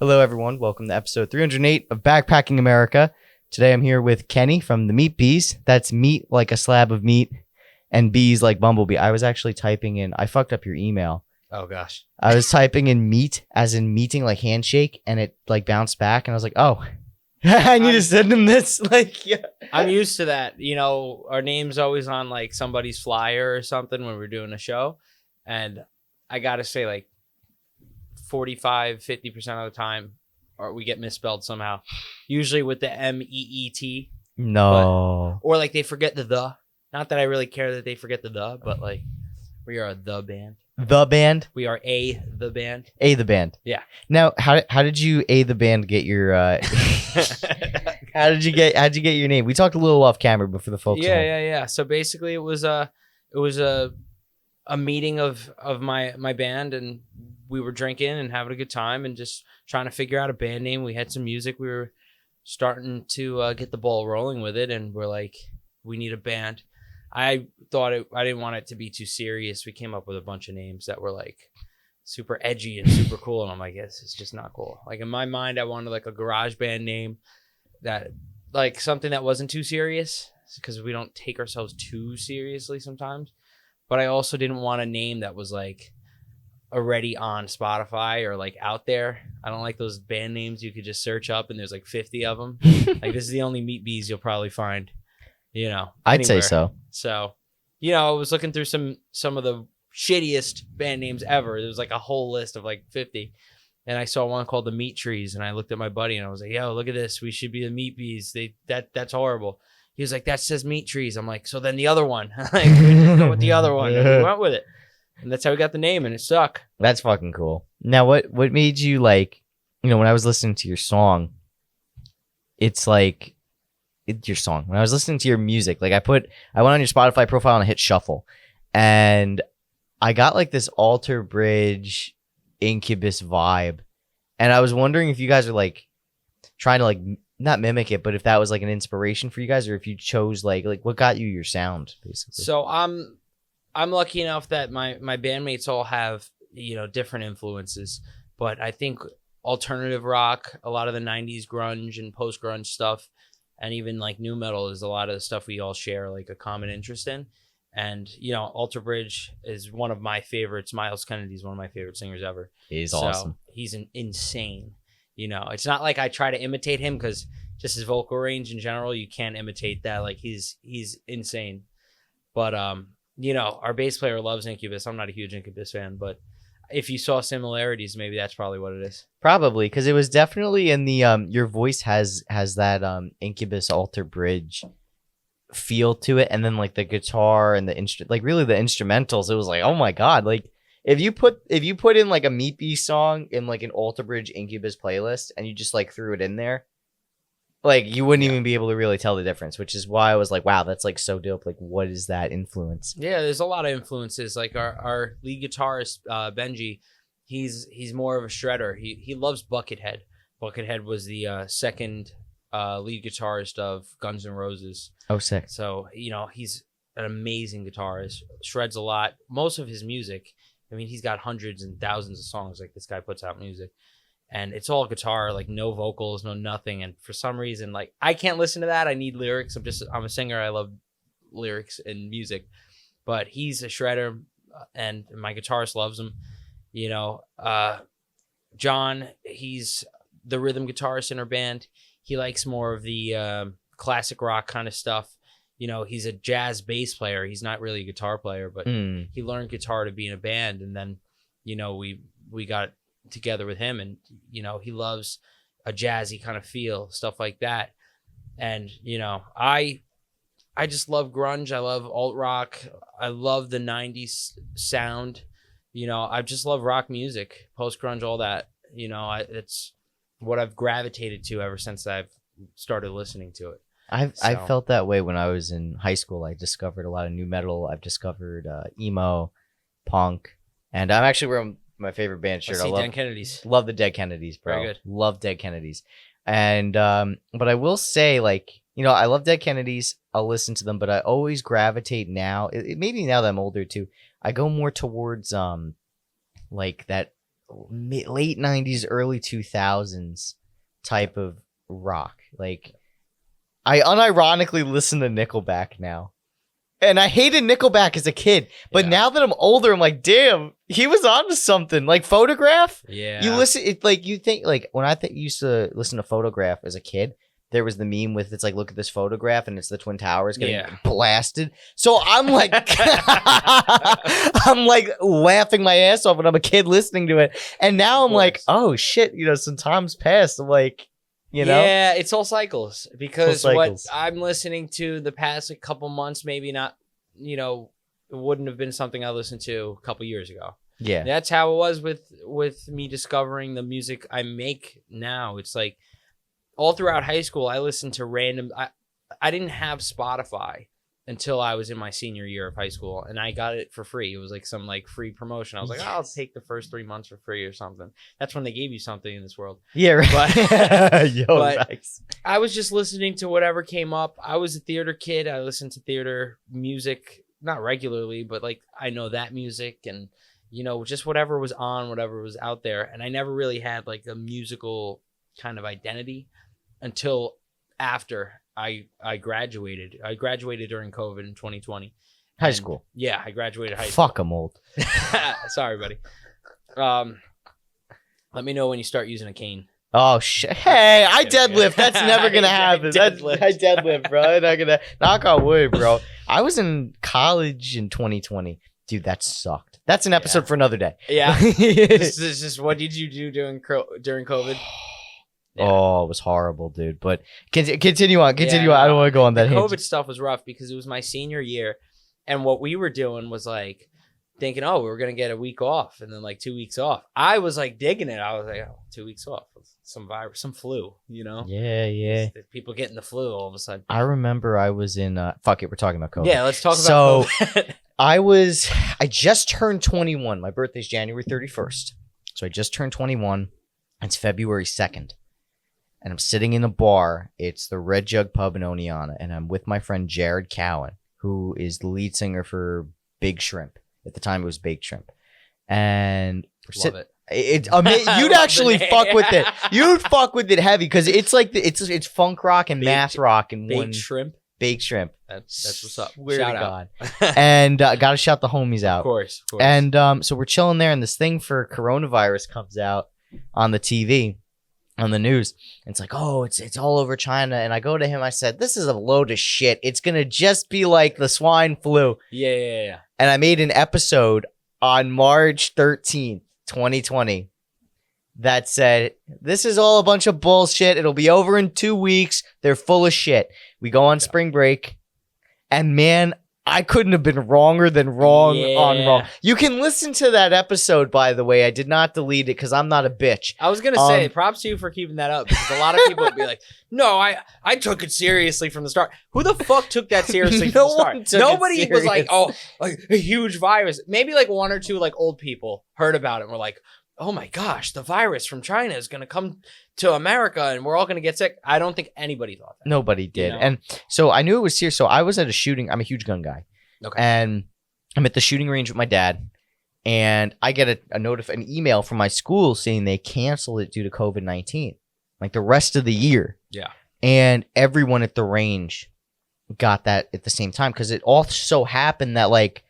Hello, everyone. Welcome to episode 308 of Backpacking America. Today I'm here with Kenny from the Meatbees. That's meat like a slab of meat and bees like bumblebee. I was actually typing in, I fucked up your email. Oh, gosh. I was typing in meat as in meeting like handshake and it like bounced back and I was like, oh, I need to send him this. Yeah. I'm used to that. You know, our name's always on like somebody's flyer or something when we're doing a show. And I got to say, like, 50% of the time, or we get misspelled somehow. Usually with the MEET. No. Or like they forget the. Not that I really care that they forget the, but like we are the band. The band? We are the band. The band. Yeah. Now, how did you the band get your how'd you get your name? We talked a little off camera before the folks. Yeah. So basically it was a meeting of my band, and we were drinking and having a good time and just trying to figure out a band name. We had some music. We were starting to get the ball rolling with it, and we're like, we need a band. I didn't want it to be too serious. We came up with a bunch of names that were like super edgy and super cool, and I'm like, this is just not cool. Like in my mind, I wanted like a garage band name that like something that wasn't too serious, because we don't take ourselves too seriously sometimes. But I also didn't want a name that was like already on Spotify or like out there. I don't like those band names you could just search up and there's like 50 of them. Like this is the only Meatbees you'll probably find, you know. I'd say so. So, you know, I was looking through some of the shittiest band names ever. There was like a whole list of like 50. And I saw one called the Meat Trees, and I looked at my buddy and I was like, yo, look at this. We should be the Meatbees. That's horrible. He was like, that says Meat Trees. I'm like, so then the other one. Like, we just go with the other one. And we went with it. And that's how we got the name, and it stuck. That's fucking cool. Now, what made you like, you know, when I was listening to your song, it's like, your song. When I was listening to your music, like I went on your Spotify profile and I hit shuffle, and I got like this Alter Bridge Incubus vibe. And I was wondering if you guys are like trying to like not mimic it, but if that was like an inspiration for you guys, or if you chose like what got you your sound, basically. So I'm lucky enough that my bandmates all have, you know, different influences, but I think alternative rock, a lot of the 90s grunge and post grunge stuff, and even like new metal is a lot of the stuff we all share like a common interest in. And, you know, Alter Bridge is one of my favorites. Miles Kennedy is one of my favorite singers ever. He's awesome. He's insane. You know, it's not like I try to imitate him, because just his vocal range in general, you can't imitate that. Like he's insane. But, you know, our bass player loves Incubus. I'm not a huge Incubus fan, but if you saw similarities, maybe that's probably what it is. Probably, because it was definitely in the your voice has that Incubus Alter Bridge feel to it, and then like the guitar and the like really the instrumentals, it was like, oh my god, like if you put in like a Meatbees song in like an Alter Bridge Incubus playlist and you just like threw it in there, like you wouldn't even be able to really tell the difference, which is why I was like, wow, that's like so dope. Like, what is that influence? Yeah, there's a lot of influences. Like our lead guitarist, Benji, he's more of a shredder. He loves Buckethead. Buckethead was the second lead guitarist of Guns N' Roses. Oh, sick. So, you know, he's an amazing guitarist, shreds a lot. Most of his music, I mean, he's got hundreds and thousands of songs. Like this guy puts out music. And it's all guitar, like no vocals, no nothing. And for some reason, like I can't listen to that. I need lyrics. I'm a singer. I love lyrics and music. But he's a shredder, and my guitarist loves him. You know, John, he's the rhythm guitarist in our band. He likes more of the classic rock kind of stuff. You know, he's a jazz bass player. He's not really a guitar player, but he learned guitar to be in a band. And then, you know, we got together with him, and you know, he loves a jazzy kind of feel, stuff like that. And you know, I just love grunge. I love alt rock. I love the 90s sound. You know, I just love rock music, post grunge, all that. You know, it's what I've gravitated to ever since I've started listening to it. I felt that way when I was in high school. I discovered a lot of new metal. I've discovered emo, punk, and I'm actually wearing my favorite band shirt. I love Dead Kennedys. Love the Dead Kennedys, bro. Very good. Love Dead Kennedys. And but I will say, like, you know, I love Dead Kennedys. I'll listen to them, but I always gravitate now. Maybe now that I'm older too, I go more towards like that late 90s, early 2000s type of rock. Like, I unironically listen to Nickelback now. And I hated Nickelback as a kid, but now that I'm older, I'm like, damn, he was onto something. Like Photograph. Yeah. You listen, it like you think like when I used to listen to Photograph as a kid, there was the meme with it's like look at this photograph and it's the Twin Towers getting blasted. So I'm like, I'm like laughing my ass off when I'm a kid listening to it, and now I'm like, oh shit, some time's passed. I'm like. Yeah, it's all cycles because what cycles. I'm listening to the past couple months, maybe not, it wouldn't have been something I listened to a couple years ago. Yeah. That's how it was with me discovering the music I make now. It's like all throughout high school, I listened to random, I didn't have Spotify until I was in my senior year of high school, and I got it for free. It was like some free promotion. I was like, I'll take the first 3 months for free or something. That's when they gave you something in this world. Yeah, right. But nice. I was just listening to whatever came up. I was a theater kid. I listened to theater music, not regularly, but I know that music and, just whatever was on, whatever was out there. And I never really had a musical kind of identity until after I graduated. I graduated during COVID in 2020. High school. Yeah, I graduated high school. Fuck, I'm old. Sorry, buddy. Let me know when you start using a cane. Oh shit! Hey, I deadlift. That's never gonna happen. I deadlift, bro. I'm not gonna knock on wood, bro. I was in college in 2020, dude. That sucked. That's an episode for another day. Yeah. This is just what did you do during COVID? Yeah. Oh, it was horrible, dude. But continue on. Continue on. I don't want to go on that. COVID stuff was rough because it was my senior year, and what we were doing was thinking, oh, we're gonna get a week off, and then 2 weeks off. I was digging it. I was like, oh, 2 weeks off, some virus, some flu, Yeah. People getting the flu all of a sudden. I remember I was in. Fuck it, we're talking about COVID. Yeah, let's talk about COVID. I just turned 21. My birthday's January 31st, so I just turned 21. It's February 2nd. And I'm sitting in a bar. It's the Red Jug Pub in Oneonta. And I'm with my friend Jared Cowan, who is the lead singer for Big Shrimp. At the time, it was Baked Shrimp. And love it. You'd actually fuck with it. You'd fuck with it heavy because it's it's funk rock and math rock and Baked Shrimp. Baked Shrimp. That's what's up. Swear shout to out. God. And gotta shout the homies out. Of course. And so we're chilling there, and this thing for coronavirus comes out on the TV. On the news, and it's oh, it's all over China. And I go to him, I said, this is a load of shit. It's gonna just be like the swine flu. Yeah. And I made an episode on March 13th, 2020 that said, this is all a bunch of bullshit. It'll be over in 2 weeks. They're full of shit. We go on spring break, and man, I couldn't have been wronger than wrong on wrong. You can listen to that episode, by the way. I did not delete it because I'm not a bitch. I was going to say, props to you for keeping that up because a lot of people would be like, no, I took it seriously from the start. Who the fuck took that seriously from the start? Nobody was like, oh, a huge virus. Maybe one or two old people heard about it and were like, oh my gosh, the virus from China is going to come to America and we're all going to get sick. I don't think anybody thought that. Nobody did. And so I knew it was serious. So I was at a shooting. I'm a huge gun guy. Okay. And I'm at the shooting range with my dad. And I get an email from my school saying they canceled it due to COVID-19. The rest of the year. Yeah. And everyone at the range got that at the same time. Because it also happened that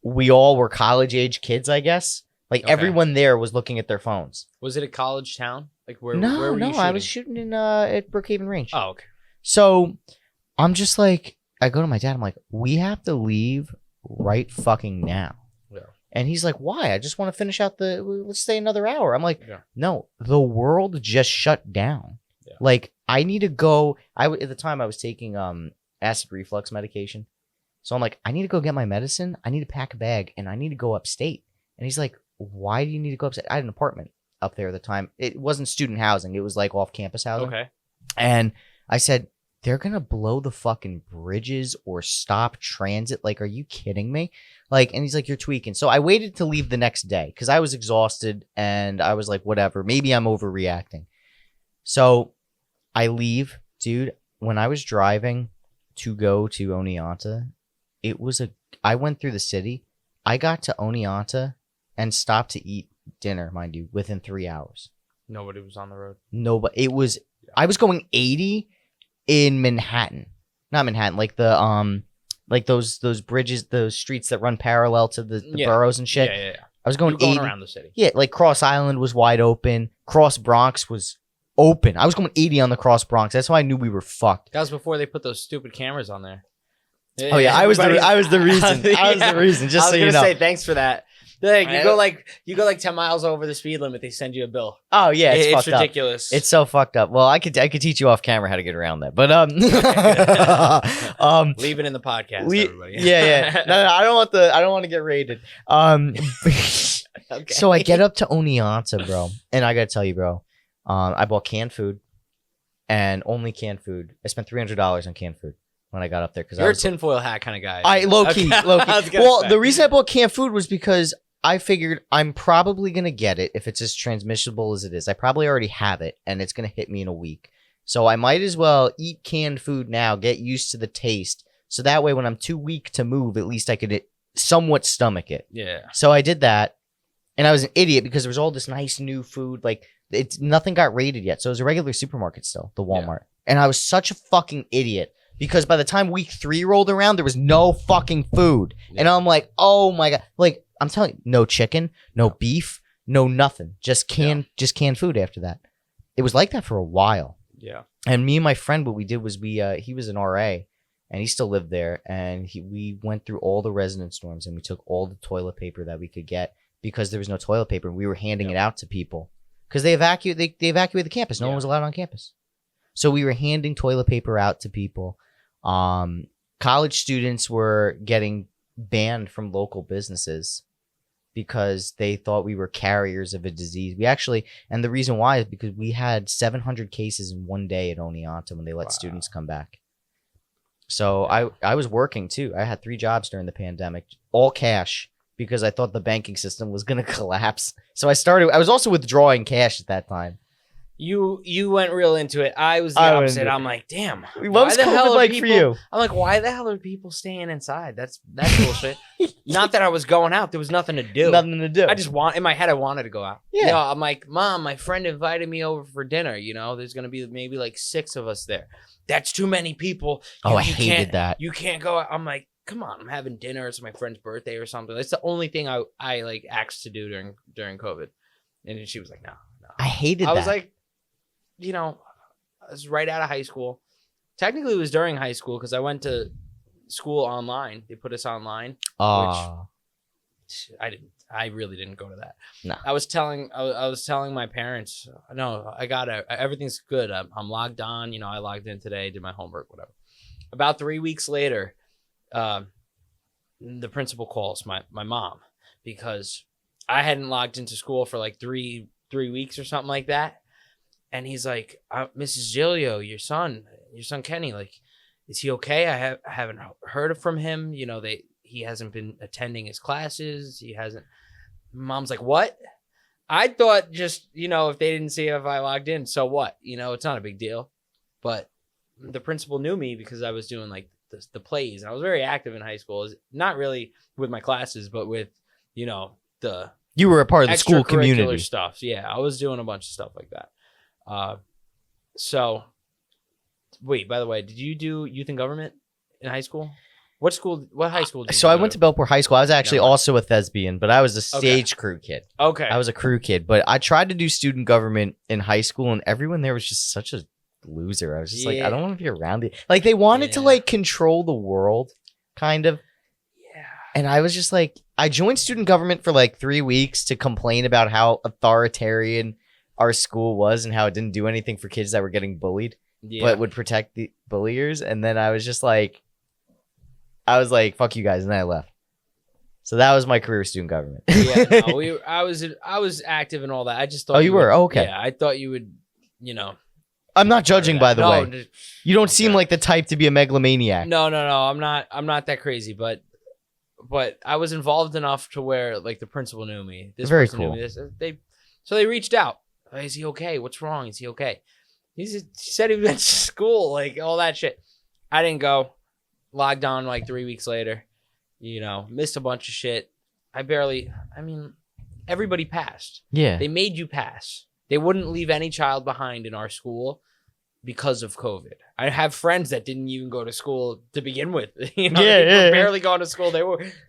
we all were college age kids, I guess. Everyone there was looking at their phones. Was it a college town? Where were No, you shooting? I was shooting in at Brookhaven Range. Oh, okay. So I'm just I go to my dad. I'm like, we have to leave right fucking now. Yeah. And he's like, why? I just want to finish out let's stay another hour. I'm like, yeah. No, the world just shut down. Yeah. I need to go. At the time I was taking acid reflux medication. So I'm like, I need to go get my medicine. I need to pack a bag and I need to go upstate. And he's like, why do you need to go upstate? I had an apartment up there at the time. It wasn't student housing. It was off campus housing. Okay. And I said, they're going to blow the fucking bridges or stop transit. Are you kidding me? And he's like, you're tweaking. So I waited to leave the next day because I was exhausted and I was like, whatever, maybe I'm overreacting. So I leave, dude. When I was driving to go to Oneonta, I went through the city. I got to Oneonta and stopped to eat dinner, mind you, within 3 hours. Nobody was on the road. Nobody. It was. I was going 80 in Manhattan, not Manhattan, like those bridges, those streets that run parallel to the boroughs and shit. Yeah. I was going, You were going 80 around the city. Yeah, like Cross Island was wide open. Cross Bronx was open. I was going 80 on the Cross Bronx. That's why I knew we were fucked. That was before they put those stupid cameras on there. Oh yeah, I was the reason. I was the reason. Just so you know. I was gonna say thanks for that. Like, you go like 10 miles over the speed limit, they send you a bill. Oh yeah, it's fucked ridiculous. Up. It's so fucked up. Well, I could teach you off camera how to get around that, but leave it in the podcast, everybody. Yeah. No, I don't want to get raided. Okay. So I get up to Oneonta, bro, and I gotta tell you, bro, I bought canned food, and only canned food. I spent $300 on canned food when I got up there because you're a tinfoil hat kind of guy. I low key. Well, the reason I bought canned food was because I figured I'm probably going to get it if it's as transmissible as it is. I probably already have it, and it's going to hit me in a week. So I might as well eat canned food now, get used to the taste. So that way when I'm too weak to move, at least I could somewhat stomach it. Yeah. So I did that, and I was an idiot because there was all this nice new food. Like, nothing got rated yet. So it was a regular supermarket still, the Walmart. Yeah. And I was such a fucking idiot. Because by the time week 3 rolled around, there was no fucking food. Yeah. And I'm like, oh my God. Like, I'm telling you, no chicken, no beef, no nothing. Just canned food after that. It was like that for a while. Yeah. And me and my friend, what we did was he was an RA and he still lived there. And we went through all the residence dorms and we took all the toilet paper that we could get because there was no toilet paper. And we were handing it out to people because they evacuated the campus. No one was allowed on campus. So we were handing toilet paper out to people. College students were getting banned from local businesses because they thought we were carriers of a disease. And the reason why is because we had 700 cases in one day at Oneonta when they let students come back. So I was working too. I had 3 jobs during the pandemic, all cash, because I thought the banking system was going to collapse. So I was also withdrawing cash at that time. You went real into it. I was the opposite. I'm like, damn. What was COVID like for you? I'm like, why the hell are people staying inside? That's bullshit. Not that I was going out. There was nothing to do. I just in my head, I wanted to go out. Yeah. You know, I'm like, Mom, my friend invited me over for dinner. You know, there's gonna be maybe like 6 of us there. That's too many people. I hated that. You can't go out. I'm like, come on, I'm having dinner. It's my friend's birthday or something. That's the only thing I like asked to do during COVID. And then she was like, no. I hated that. I was like, you know, I was right out of high school. Technically, it was during high school because I went to school online. They put us online, which I really didn't go to that. No. I was telling my parents, no, I got it. Everything's good. I'm logged on. You know, I logged in today, did my homework, whatever. About 3 weeks later, the principal calls my mom because I hadn't logged into school for like three weeks or something like that. And he's like, Mrs. Gilio, your son Kenny, like, is he okay? I haven't heard from him. You know, he hasn't been attending his classes. He hasn't. Mom's like, what? I thought just, you know, if they didn't see if I logged in, so what? You know, it's not a big deal. But the principal knew me because I was doing like the plays. And I was very active in high school. Not really with my classes, but with, you know, you were a part of the school community stuff. Yeah, I was doing a bunch of stuff like that. So wait, by the way, did you do youth and government in high school? What high school did you I went to Bellport High School. I was actually also a thespian, but I was a stage crew kid. Okay. I was a crew kid, but I tried to do student government in high school and everyone there was just such a loser. I was just like, I don't want to be around it. Like they wanted to like control the world kind of. Yeah. And I was just like, I joined student government for like 3 weeks to complain about how authoritarian our school was and how it didn't do anything for kids that were getting bullied, but would protect the bulliers. And then I was just like, fuck you guys. And then I left. So that was my career, student government. Yeah, no, I was active and all that. I just thought. Oh, you were? Oh, okay. Yeah, I thought you would, you know. I'm not judging, by the way. You don't seem like the type to be a megalomaniac. No. I'm not that crazy, but I was involved enough to where like the principal knew me. This Very person cool. Knew me. So they reached out. Is he okay? What's wrong? Is he okay? He said he went to school, like all that shit. I didn't go. Logged on like 3 weeks later. You know, missed a bunch of shit. everybody passed. Yeah. They made you pass. They wouldn't leave any child behind in our school because of COVID. I have friends that didn't even go to school to begin with. They were barely going to school. They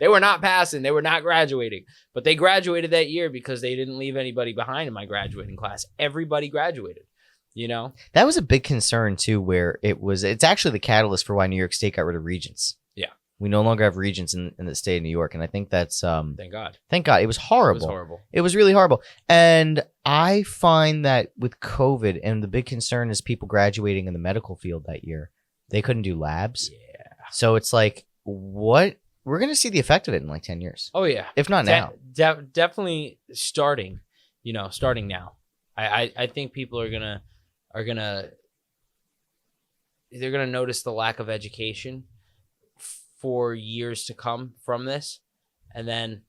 were not passing. They were not graduating. But they graduated that year because they didn't leave anybody behind in my graduating class. Everybody graduated. That was a big concern too, where it's actually the catalyst for why New York State got rid of regents. Yeah. We no longer have regents in the state of New York. And I think that's, thank God. Thank God. It was horrible. It was really horrible. And I find that with COVID, and the big concern is people graduating in the medical field that year, they couldn't do labs. Yeah. So it's like, we're going to see the effect of it in like 10 years. Oh yeah. If not now. Definitely starting now. I think people are gonna notice the lack of education for years to come from this, and then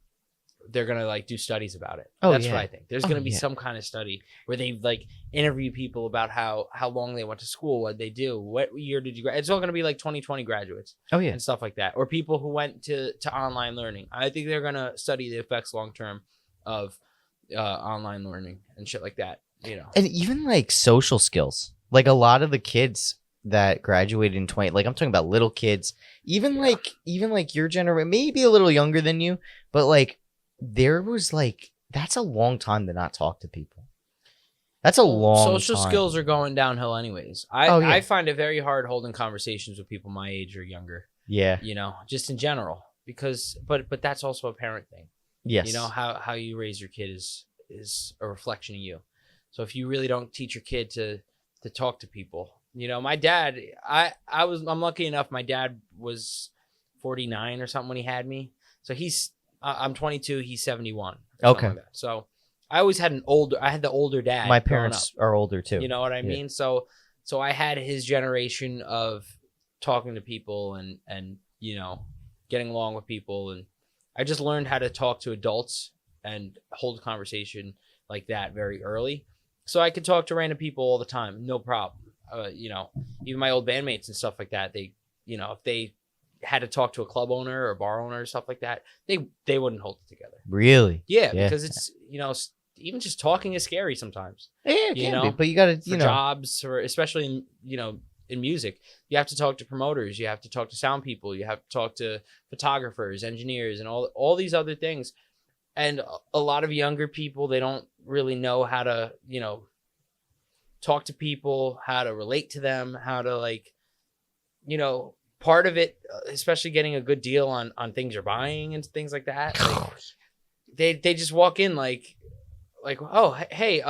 they're gonna like do studies about it. That's what I think. There's gonna be some kind of study where they like interview people about how long they went to school, what they do, what year did you graduate. It's all gonna be like 2020 graduates. And stuff like that, or people who went to online learning. I think they're gonna study the effects long term of online learning and shit like that. And even like social skills, like a lot of the kids that graduated in 20, like I'm talking about little kids, even like your generation, maybe a little younger than you, but like there was like, that's a long time to not talk to people. That's a long social time. Skills are going downhill anyways. I find it very hard holding conversations with people my age or younger. Yeah. Just in general, because, but that's also a parent thing. Yes. How you raise your kid is a reflection of you. So if you really don't teach your kid to talk to people, my dad, I'm lucky enough. My dad was 49 or something when he had me. So I'm 22. He's 71. Okay. Like that. So I always had the older dad. My parents are older too. You know what I mean? So I had his generation of talking to people and getting along with people. And I just learned how to talk to adults and hold a conversation like that very early. So I could talk to random people all the time, no problem. Even my old bandmates and stuff like that, they, if they had to talk to a club owner or a bar owner or stuff like that, they wouldn't hold it together. Really? Yeah. Because it's, even just talking is scary sometimes. Yeah, it can be, but you got to, jobs, or especially in music, you have to talk to promoters, you have to talk to sound people, you have to talk to photographers, engineers, and all these other things. And a lot of younger people, they don't really know how to, talk to people, how to relate to them, how to part of it, especially getting a good deal on things you're buying and things like that. Like, they just walk in like, oh, hey,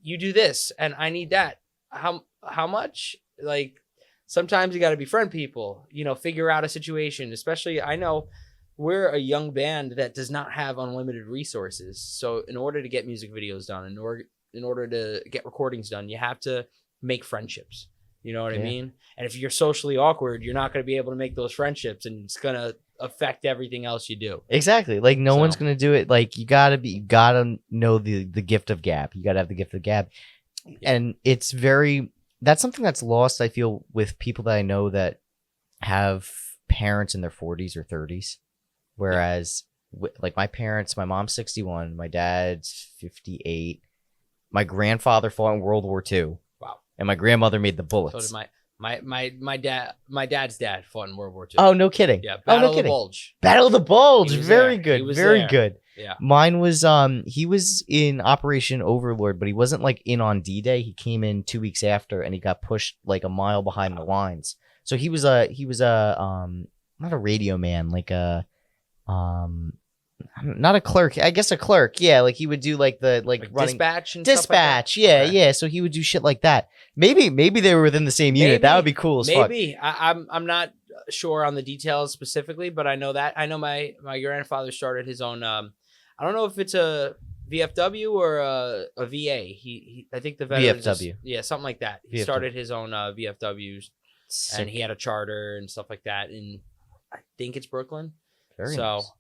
you do this and I need that. How much? Like, sometimes you got to befriend people, figure out a situation. Especially, I know we're a young band that does not have unlimited resources. So in order to get music videos done, in order to get recordings done, you have to make friendships. You know what I mean? And if you're socially awkward, you're not going to be able to make those friendships, and it's going to affect everything else you do. Exactly. Like no one's going to do it. Like you gotta know the gift of gab. You gotta have the gift of gab. Yeah. And that's something that's lost, I feel, with people that I know that have parents in their 40s or 30s. Whereas like my parents, my mom's 61, my dad's 58. My grandfather fought in World War II. Wow. And my grandmother made the bullets. So did my dad's dad fought in World War II. Oh, no kidding. Yeah. Battle of the Bulge. Battle of the Bulge. Very good. Very good. Yeah. Mine was he was in Operation Overlord, but he wasn't like in on D-Day. He came in 2 weeks after, and he got pushed like a mile behind the lines. So he was a not a radio man, like a not a clerk, I guess a clerk. Yeah, like he would do like the running dispatch and dispatch. Stuff like that. Yeah. So he would do shit like that. Maybe they were within the same unit. That would be cool as fuck. Maybe I'm not sure on the details specifically, but I know my grandfather started his own. I don't know if it's a VFW or a VA. He I think the veterans VFW. Something like that. He started his own VFWs. Sick. And he had a charter and stuff like that. And I think it's Brooklyn. Very nice.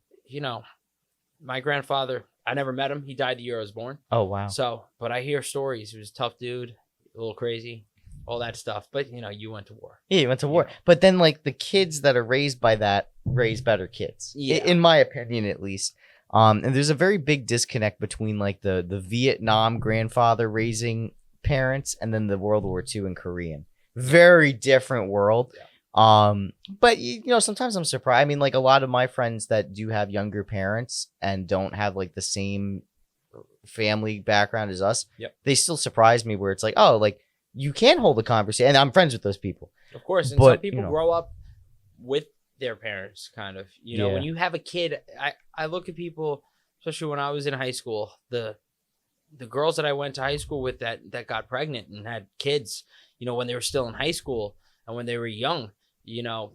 My grandfather, I never met him. He died the year I was born. Oh, wow. So, but I hear stories. He was a tough dude, a little crazy, all that stuff. But, you went to war. Yeah, you went to war. But then, like, the kids that are raised by that raise better kids. Yeah. In my opinion, at least. And there's a very big disconnect between like the Vietnam grandfather raising parents and then the World War II and Korean. Very different world. Yeah. But you know, sometimes I'm surprised. I mean, like a lot of my friends that do have younger parents and don't have like the same family background as us, Yep. they still surprise me where it's like, oh, like you can hold a conversation, and I'm friends with those people. Of course, and But, some people you know. grow up with their parents, kind of. You know, Yeah. when you have a kid, I look at people, especially when I was in high school, the girls that I went to high school with that got pregnant and had kids, you know, when they were still in high school and when they were young, you know,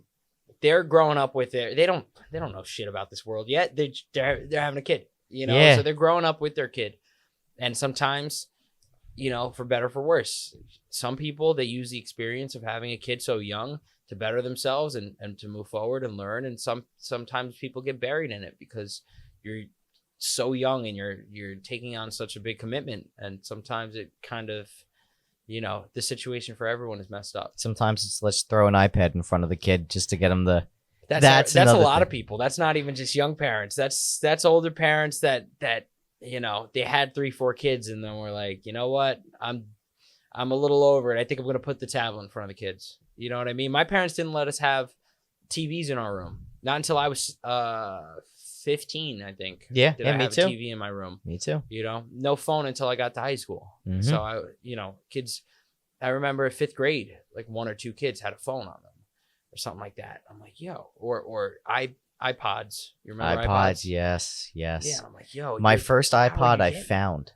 they're growing up with they don't know shit about this world yet. They're having a kid, you know, Yeah. so they're growing up with their kid, and sometimes, you know, for better or for worse, some people, they use the experience of having a kid so young to better themselves and to move forward and learn. And sometimes people get buried in it because you're so young and you're taking on such a big commitment. And sometimes it kind of, you know, the situation for everyone is messed up. Sometimes it's let's throw an iPad in front of the kid just to get them the. That's a another lot of thing. people. That's not even just young parents. That's older parents that you know, they had 3-4 kids and then we're like, you know what, I'm a little over it. I think I'm gonna put the tablet in front of the kids. You know what I mean? My parents didn't let us have TVs in our room. Not until I was 15, I think. Yeah, Did yeah, I me have too. a TV in my room? Me too. You know, no phone until I got to high school. Mhm. So I, you know, kids. I remember 5th grade, like 1 or 2 kids had a phone on them, or something like that. I'm like, yo, or iPods. You remember iPods, iPods? yes. Yeah, I'm like, yo. My dude, first how are iPod you I getting it? found.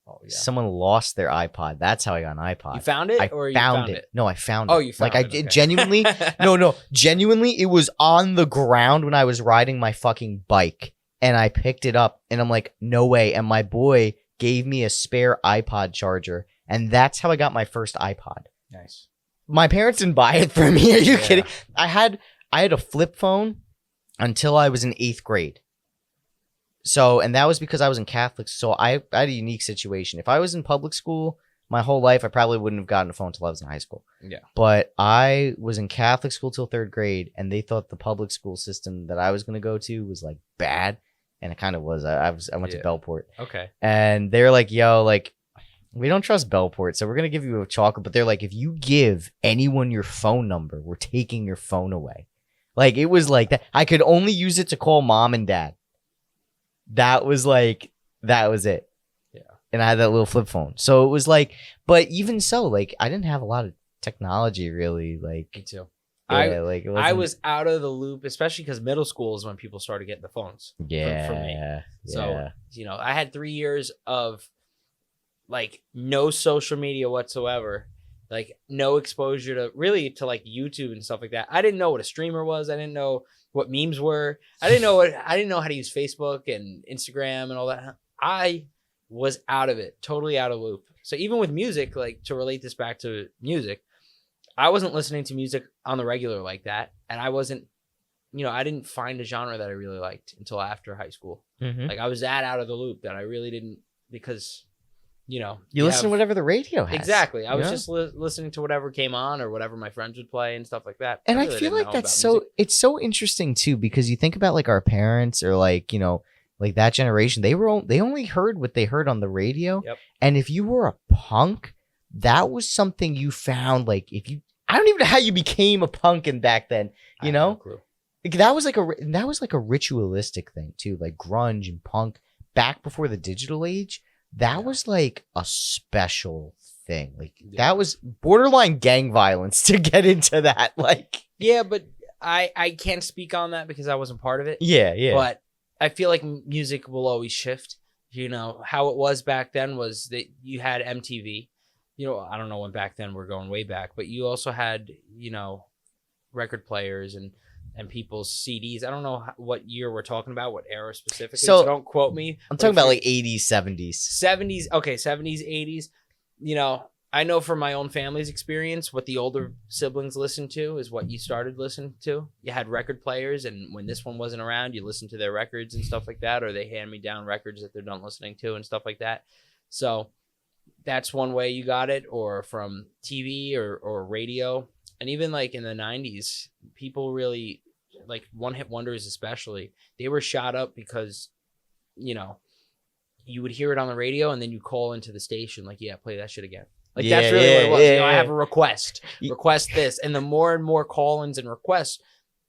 Oh yeah. Someone lost their iPod. That's how I got an iPod. You found it, I or you found it. No, I found it. Oh, you found like it. I did okay. genuinely. No, genuinely, it was on the ground when I was riding my fucking bike, and I picked it up, and I'm like, no way. And my boy gave me a spare iPod charger, and that's how I got my first iPod. Nice. My parents didn't buy it for me. Are you Yeah. kidding? I had a flip phone until I was in 8th grade. So, and that was because I was in Catholic. So I had a unique situation. If I was in public school my whole life, I probably wouldn't have gotten a phone until I was in high school. Yeah. But I was in Catholic school till 3rd grade, and they thought the public school system that I was going to go to was like bad, and it kind of was. I went to Yeah. Bellport, Okay. and they were like, "Yo, like, we don't trust Bellport, so we're gonna give you a chocolate." But they're like, "If you give anyone your phone number, we're taking your phone away." Like it was like that. I could only use it to call mom and dad. That was it. Yeah. And I had that little flip phone. So it was like, but even so, like I didn't have a lot of technology really. Like, Me too. yeah, like it wasn't, I was out of the loop, especially because middle school is when people started getting the phones. yeah, for me. yeah. So, you know, I had 3 years of like no social media whatsoever, like no exposure to like YouTube and stuff like that. I didn't know what a streamer was. I didn't know what memes were. I didn't know how to use Facebook and Instagram and all that. I was out of it, totally out of the loop. So even with music, like to relate this back to music, I wasn't listening to music on the regular like that. And I wasn't, you know, I didn't find a genre that I really liked until after high school. Mhm. Like I was that out of the loop that I really didn't, because, you know, You listen to whatever the radio has. Exactly. I was you know? just listening to whatever came on or whatever my friends would play and stuff like that. And I really feel didn't like know that's about so music. it's so interesting too, because you think about like our parents or like, you know, like that generation, they only heard what they heard on the radio. Yep. And if you were a punk, that was something you found. Like I don't even know how you became a punk in back then, I you have no know? clue. Like, that was like a ritualistic thing too, like grunge and punk back before the digital age. That Yeah. was like a special thing. Like Yeah. that was borderline gang violence to get into that. Like, Yeah, but I can't speak on that because I wasn't part of it. yeah. But I feel like music will always shift. You know, how it was back then was that you had MTV. You know, I don't know when back then, we're going way back, but you also had, you know, record players and people's CDs. I don't know what year we're talking about, what era specifically. So don't quote me. I'm But talking if about you're- like 80s, 70s. 70s. Okay, 70s, 80s. You know, I know from my own family's experience, what the older siblings listened to is what you started listening to. You had record players, and when this one wasn't around, you listened to their records and stuff like that, or they hand me down records that they're done listening to and stuff like that. So that's one way you got it, or from TV or radio. And even like in the 90s, people really, like one hit wonders especially, they were shot up because you know, you would hear it on the radio and then you call into the station like, yeah, play that shit again. Like Yeah, that's really yeah, what it was. yeah, You know, I yeah. have a request. Request this. And the more and more call-ins and requests,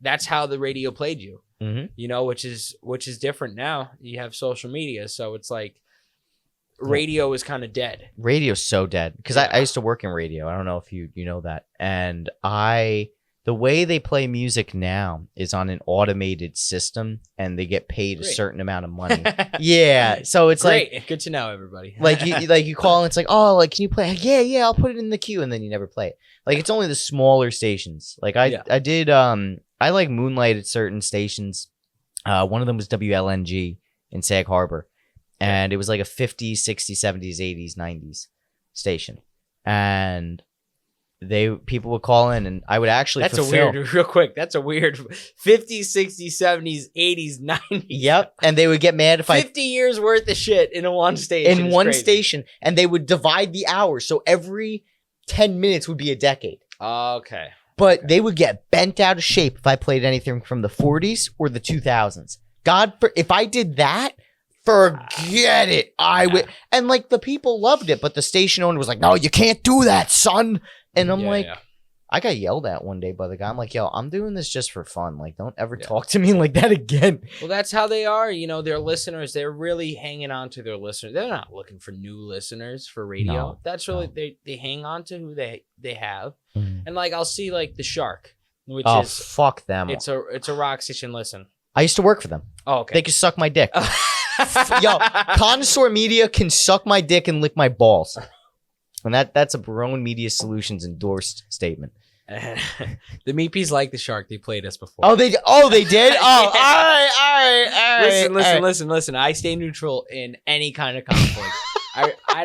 that's how the radio played you. Mhm. You know, which is different now. You have social media, so it's like radio is kind of dead. Radio's so dead because Yeah. I used to work in radio. I don't know if you know that. And the way they play music now is on an automated system, and they get paid a Great. certain amount of money. Yeah, so it's Great. like Good to know, everybody. you call and it's like, oh, like, can you play? Yeah, I'll put it in the queue, and then you never play it. Like, it's only the smaller stations. Like I did I like moonlight at certain stations. One of them was WLNG in Sag Harbor, and it was like a 50s, 60s, 70s, 80s, 90s station, and people would call in, and I would actually That's fulfill. a weird, real quick. That's a weird 50s, 60s, 70s, 80s, 90s. Yep, and they would get mad if 50 years worth of shit in a one station. in is one crazy. station, and they would divide the hours, so every 10 minutes would be a decade. Okay. But they would get bent out of shape if I played anything from the 40s or the 2000s. If I did that, forget it. I would, and like the people loved it, but the station owner was like, "No, you can't do that, son." And I'm like, I got yelled at one day by the guy. I'm like, "Yo, I'm doing this just for fun. Like, don't ever talk to me like that again." Well, that's how they are. You know, their listeners, they're really hanging on to their listeners. They're not looking for new listeners for radio. No, That's really, they hang on to who they have. Mhm. And like, I'll see like the Shark, which Oh, is, fuck them. it's a rock station. Listen. I used to work for them. Oh, okay. They could suck my dick. Yo, Connoisseur Media can suck my dick and lick my balls. And that's a Barone Media Solutions endorsed statement. The Meatbees like the Shark. They played us before. Oh, they did? Oh, all right. Listen. I stay neutral in any kind of conflict. I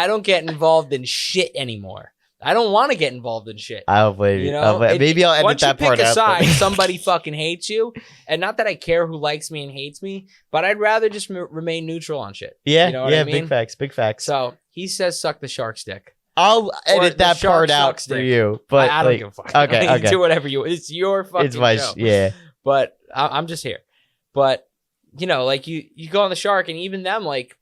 don't get involved in shit anymore. I don't want to get involved in shit. Maybe I'll edit that part out. Once you pick a side, somebody fucking hates you, and not that I care who likes me and hates me, but I'd rather just remain neutral on shit. Yeah, you know what I mean? Big facts. So he says, "Suck the Shark's dick." I'll edit that part out for you, but I don't give a fuck. Okay. Do whatever you. It's your fucking show. Yeah. But I'm just here. But you know, like you go on the Shark, and even them, like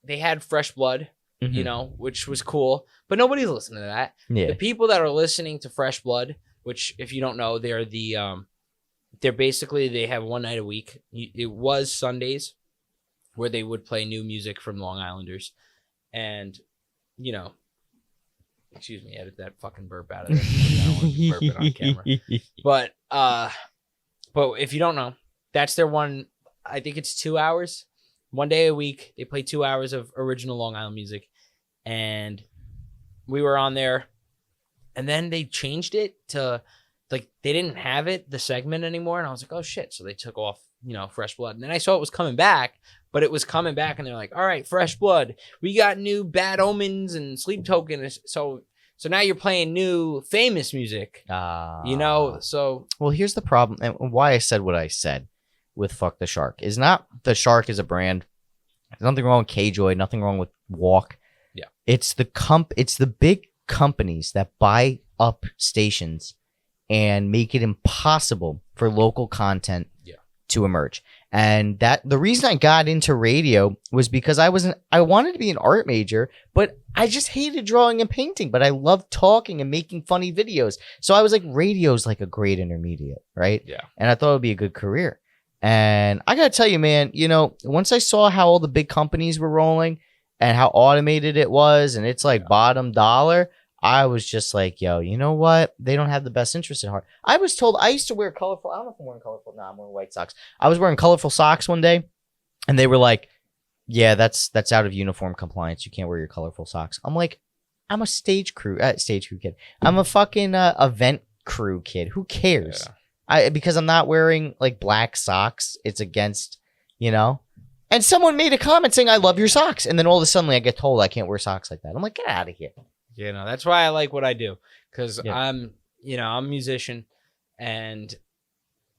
they had Fresh Blood, Mhm. you know, which was cool. But nobody's listening to that. Yeah. The people that are listening to Fresh Blood, which if you don't know, they're basically, they have one night a week. It was Sundays where they would play new music from Long Islanders, and you know, excuse me, edit that fucking burp out of there. I don't want to burp it on camera. But if you don't know, that's their one. I think it's 2 hours, one day a week. They play 2 hours of original Long Island music, and we were on there, and then they changed it to like they didn't have the segment anymore, and I was like, oh shit! So they took off, you know, Fresh Blood, and then I saw it was coming back, but it was coming back, and they're like, all right, Fresh Blood, we got new Bad Omens and Sleep Token, so now you're playing new famous music, you know. So well, here's the problem, and why I said what I said with "fuck the Shark" is not the Shark is a brand. There's nothing wrong with K-Joy, nothing wrong with Walk. Yeah. It's the big companies that buy up stations and make it impossible for local content to emerge. And that the reason I got into radio was because I wanted to be an art major, but I just hated drawing and painting, but I loved talking and making funny videos. So I was like, radio's like a great intermediate, right? Yeah. And I thought it would be a good career. And I got to tell you, man, you know, once I saw how all the big companies were rolling and how automated it was, and it's like bottom dollar, I was just like, yo, you know what? They don't have the best interest at heart. I was told I used to wear colorful. I don't know if I'm wearing colorful. No, I'm wearing white socks. I was wearing colorful socks one day, and they were like, yeah, that's out of uniform compliance. You can't wear your colorful socks. I'm like, I'm a stage crew kid. I'm a fucking event crew kid. Who cares? Because I'm not wearing like black socks. It's against, you know. And someone made a comment saying, I love your socks. And then all of a sudden I get told I can't wear socks like that. I'm like, get out of here. You know, that's why I like what I do. Because Yeah. I'm a musician. And,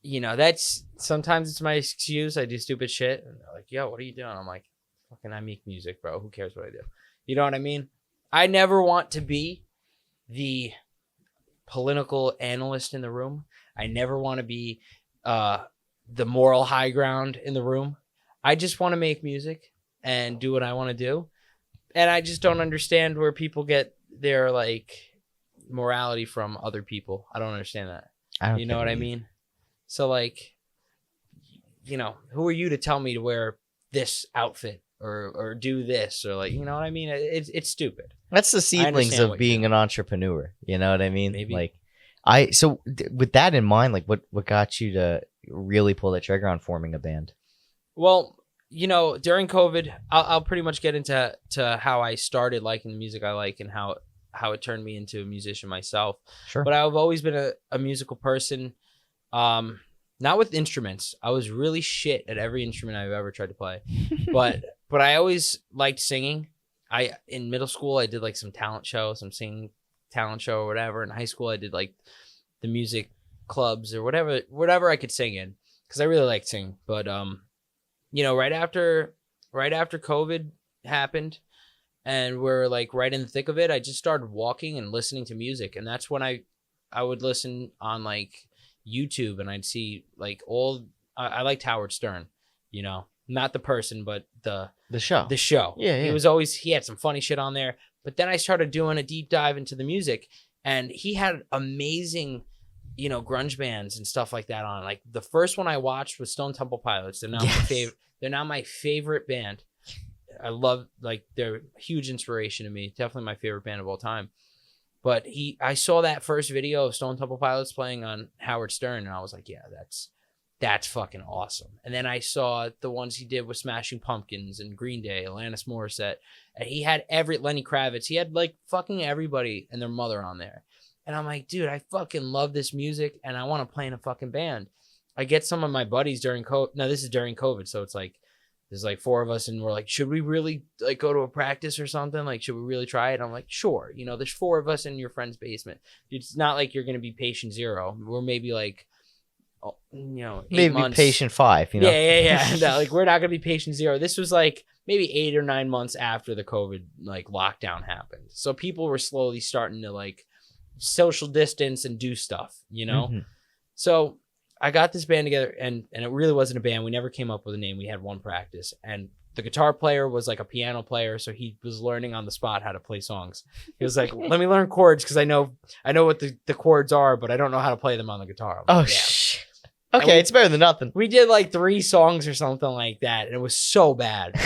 you know, that's sometimes it's my excuse. I do stupid shit. And they're like, yo, what are you doing? I'm like, fucking, I make music, bro. Who cares what I do? You know what I mean? I never want to be the political analyst in the room. I never want to be the moral high ground in the room. I just want to make music and do what I want to do. And I just don't understand where people get their like morality from other people. I don't understand that. I don't You know get what it I either. mean? So like, you know, who are you to tell me to wear this outfit or do this or like, you know what I mean? It's stupid. That's the seedlings understand of what you're being doing. an entrepreneur. You know what I mean? Maybe. Like, with that in mind, like, what got you to really pull the trigger on forming a band? Well, you know, during COVID, I'll pretty much get into how I started liking the music I like and how it turned me into a musician myself. Sure. But I've always been a musical person. Not with instruments. I was really shit at every instrument I've ever tried to play. But I always liked singing. In middle school I did like some talent show, some singing talent show or whatever. In high school I did like the music clubs or whatever I could sing in because I really liked singing. But you know, right after COVID happened and we're like right in the thick of it, I just started walking and listening to music, and that's when I would listen on like YouTube, and I'd see like I liked Howard Stern, you know, not the person, but the show. the show. Yeah, yeah. He had some funny shit on there. But then I started doing a deep dive into the music, and he had amazing, you know, grunge bands and stuff like that on. Like the first one I watched was Stone Temple Pilots. They're now my favorite. They're now my favorite band. I love, like, they're a huge inspiration to me. Definitely my favorite band of all time. But I saw that first video of Stone Temple Pilots playing on Howard Stern, and I was like, yeah, that's fucking awesome. And then I saw the ones he did with Smashing Pumpkins and Green Day, Alanis Morissette, and he had Lenny Kravitz. He had like fucking everybody and their mother on there. And I'm like, dude, I fucking love this music, and I want to play in a fucking band. I get some of my buddies during COVID. No, this is during COVID, so it's like there's like 4 of us, and we're like, should we really like go to a practice or something? Like, should we really try it? I'm like, sure. You know, there's 4 of us in your friend's basement. It's not like you're gonna be patient 0. We're maybe like, you know, 8 Maybe months. patient 5. You know. Yeah. No, like we're not gonna be patient 0. This was like maybe 8 or 9 months after the COVID like lockdown happened, so people were slowly starting to like social distance and do stuff, you know. Mm-hmm. So I got this band together, and it really wasn't a band. We never came up with a name. We had one practice, and the guitar player was like a piano player, so he was learning on the spot how to play songs. He was like, let me learn chords because I know what the chords are, but I don't know how to play them on the guitar. Like, Okay, it's better than nothing. We did like 3 songs or something like that, and it was so bad.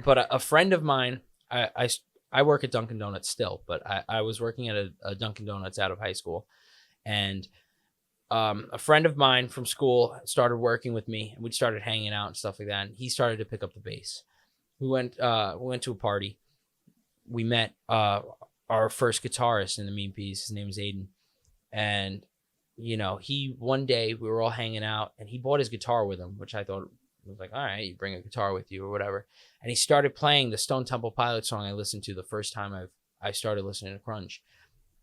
But a friend of mine, I work at Dunkin' Donuts still, but I was working at a Dunkin' Donuts out of high school, and a friend of mine from school started working with me, and we started hanging out and stuff like that. And he started to pick up the bass. We went to a party. We met our first guitarist in the Meatbees. His name was Aiden, and you know, one day we were all hanging out, and he bought his guitar with him, which I thought was like, all right, you bring a guitar with you or whatever. And he started playing the Stone Temple Pilots song I listened to the first time I started listening to grunge.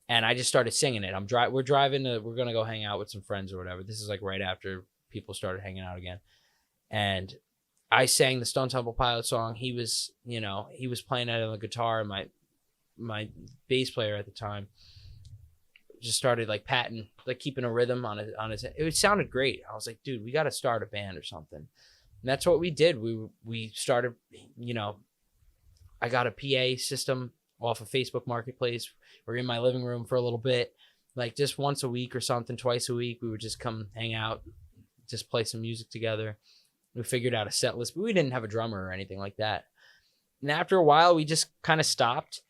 And I just started singing it. We're going to go hang out with some friends or whatever. This is like right after people started hanging out again. And I sang the Stone Temple Pilots song. He was playing it on the guitar, and my bass player at the time just started like patting, like keeping a rhythm on his. It sounded great. I was like, dude, we got to start a band or something. And that's what we did. We started, you know, I got a PA system off of Facebook Marketplace. We're in my living room for a little bit, like just once a week or something, twice a week. We would just come hang out, just play some music together. We figured out a set list, but we didn't have a drummer or anything like that. And after a while, we just kind of stopped,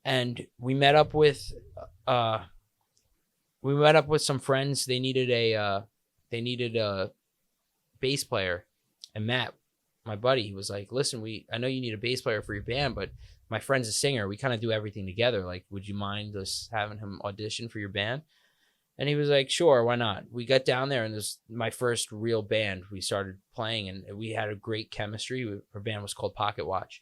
and we met up with some friends. They needed a bass player. And Matt, my buddy, he was like, listen, I know you need a bass player for your band, but my friend's a singer. We kind of do everything together. Like, would you mind us having him audition for your band? And he was like, sure, why not? We got down there, and this my first real band. We started playing, and we had a great chemistry. Our band was called Pocket Watch.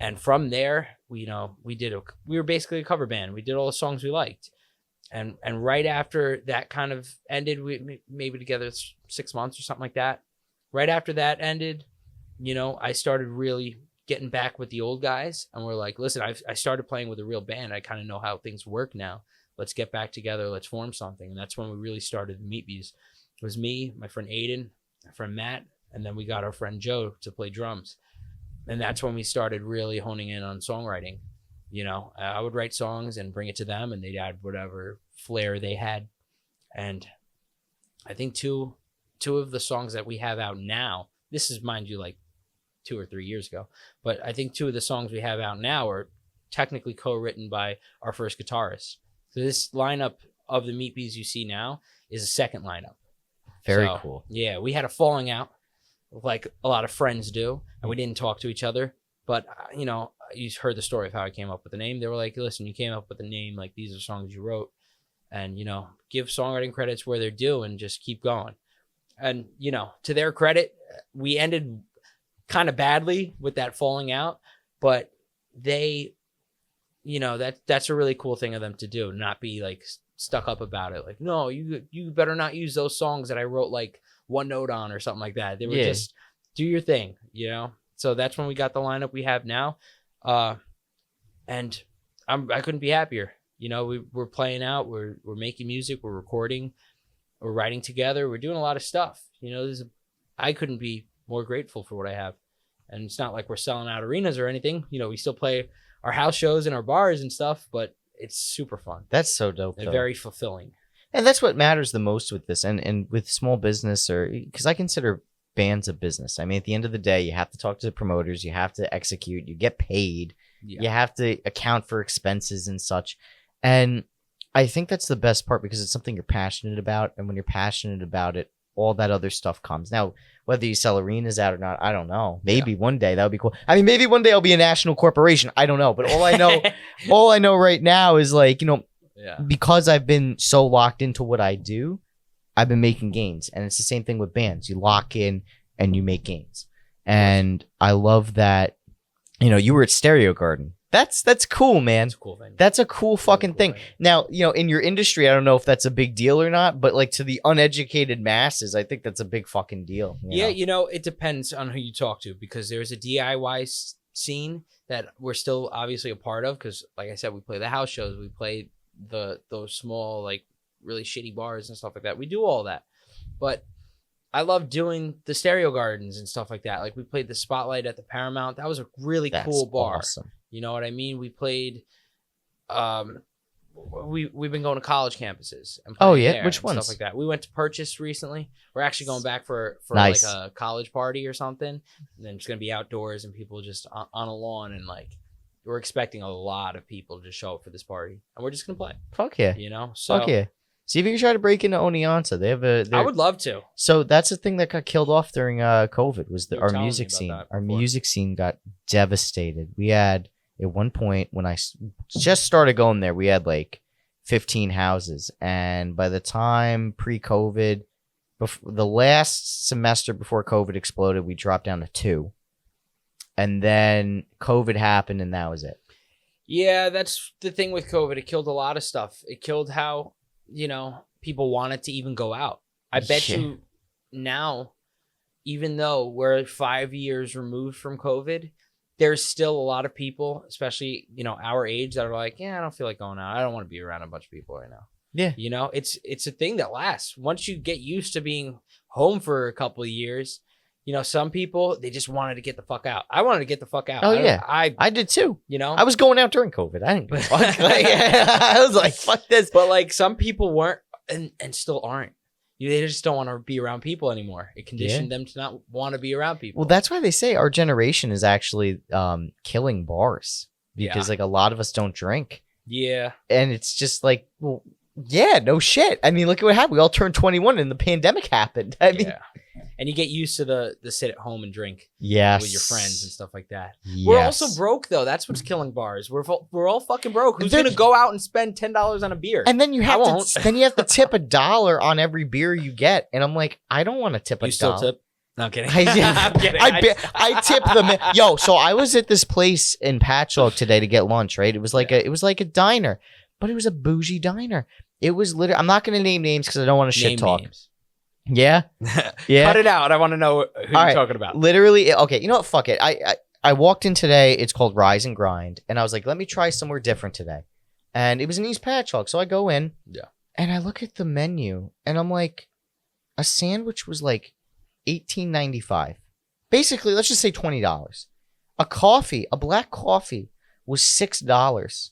And from there, we were basically a cover band. We did all the songs we liked. And right after that kind of ended, we maybe together 6 months or something like that. Right after that ended, you know, I started really getting back with the old guys, and we're like, listen, I started playing with a real band. I kind of know how things work now. Let's get back together. Let's form something. And that's when we really started the Meatbees. It was me, my friend Aiden, my friend Matt, And then we got our friend Joe to play drums. And that's when we started really honing in on songwriting. You know, I would write songs and bring it to them, and they'd add whatever flair they had. And I think two of the songs that we have out now, this is, mind you, like 2 or 3 years ago, but I think 2 of the songs we have out now are technically co-written by our first guitarist. So this lineup of the Meatbees you see now is a second lineup. Very cool. Yeah, we had a falling out, like a lot of friends do, and we didn't talk to each other. But, you know, you heard the story of how I came up with the name. They were like, listen, you came up with the name, like these are songs you wrote, and, you know, give songwriting credits where they're due and just keep going. And, you know, to their credit, we ended kind of badly with that falling out, but they, you know, that's a really cool thing of them to do, not be like stuck up about it. Like, no, you better not use those songs that I wrote like one note on or something like that. They were just do your thing, you know? So that's when we got the lineup we have now. And I couldn't be happier. You know, we're playing out, we're making music, we're recording, we're writing together, we're doing a lot of stuff. You know, I couldn't be more grateful for what I have. And it's not like we're selling out arenas or anything. You know, we still play our house shows in our bars and stuff, but it's super fun. That's so dope. And very fulfilling. And that's what matters the most with this, and with small business, or because I consider bands a business. I mean, at the end of the day, you have to talk to the promoters, you have to execute, you get paid, you have to account for expenses and such. And I think that's the best part, because it's something you're passionate about, and when you're passionate about it, all that other stuff comes. Now, whether you sell arenas out or not, I don't know. Maybe one day that would be cool. I mean, maybe one day I'll be a national corporation. I don't know. But all I know right now is, like, you know, because I've been so locked into what I do, I've been making gains. And it's the same thing with bands. You lock in and you make gains. And I love that, you know, you were at Stereo Garden. That's cool, man. That's a cool thing. That's a cool fucking thing. Now, you know, in your industry, I don't know if that's a big deal or not, but like to the uneducated masses, I think that's a big fucking deal. Yeah, you know, it depends on who you talk to, because there's a DIY scene that we're still obviously a part of, because like I said, we play the house shows, we play those small, like really shitty bars and stuff like that. We do all that. But I love doing the Stereo Gardens and stuff like that. Like we played the Spotlight at the Paramount. That was a really cool bar. Awesome. You know what I mean? We played, we've been going to college campuses. And there which and ones? Stuff like that. We went to Purchase recently. We're actually going back for Nice. like a college party or something. And then it's going to be outdoors and people just on a lawn, and like we're expecting a lot of people to show up for this party, and we're just going to play. Fuck yeah. You know? So, Fuck yeah. See if you can try to break into Oneonta. They have I would love to. So that's the thing that got killed off during COVID was You were our telling music me about scene. that Our before. music scene got devastated. We had, at one point when I just started going there, we had like 15 houses. And by the time pre-COVID, the last semester before COVID exploded, we dropped down to 2. And then COVID happened, and that was it. Yeah, that's the thing with COVID. It killed a lot of stuff. It killed how, you know, people wanted to even go out. I bet you now, even though we're 5 years removed from COVID, there's still a lot of people, especially, you know, our age, that are like, yeah, I don't feel like going out. I don't want to be around a bunch of people right now. Yeah. You know, it's a thing that lasts. Once you get used to being home for a couple of years, you know, some people, they just wanted to get the fuck out. I wanted to get the fuck out. Oh, yeah. I did too. You know? I was going out during COVID. I didn't give a fuck. I was like, fuck this. But like some people weren't and still aren't. They just don't want to be around people anymore. It conditioned them to not want to be around people. Well, that's why they say our generation is actually killing bars, because like a lot of us don't drink. Yeah. And it's just like, well, yeah, no shit. I mean, look at what happened. We all turned 21 and the pandemic happened. I mean, and you get used to the sit at home and drink with your friends and stuff like that. Yes. We're also broke, though. That's what's killing bars. We're all fucking broke. Who's going to go out and spend $10 on a beer? And then you have to tip $1 on every beer you get. And I'm like, I don't want to tip $1. You still tip? No, I'm kidding. I'm kidding. I tip them. Yo, so I was at this place in Patchogue today to get lunch, right? It was like a diner, but it was a bougie diner. It was literally, I'm not going to name names because I don't want to shit talk. Names. Yeah. Yeah. Cut it out. I want to know who you're talking about. Literally. Okay. You know what? Fuck it. I walked in today. It's called Rise and Grind. And I was like, let me try somewhere different today. And it was in East Patchogue. So I go in. Yeah. And I look at the menu and I'm like, a sandwich was like $18.95. Basically, let's just say $20. A black coffee was $6.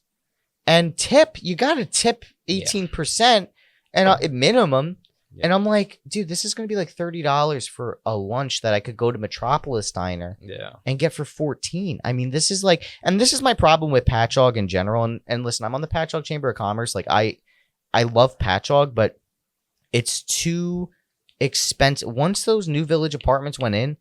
And tip, you got to tip 18% and at minimum. Yeah. And I'm like, dude, this is going to be like $30 for a lunch that I could go to Metropolis Diner and get for $14. I mean, this is like, and this is my problem with Patchogue in general. And listen, I'm on the Patchogue Chamber of Commerce. Like I love Patchogue, but it's too expensive. Once those New Village apartments went in,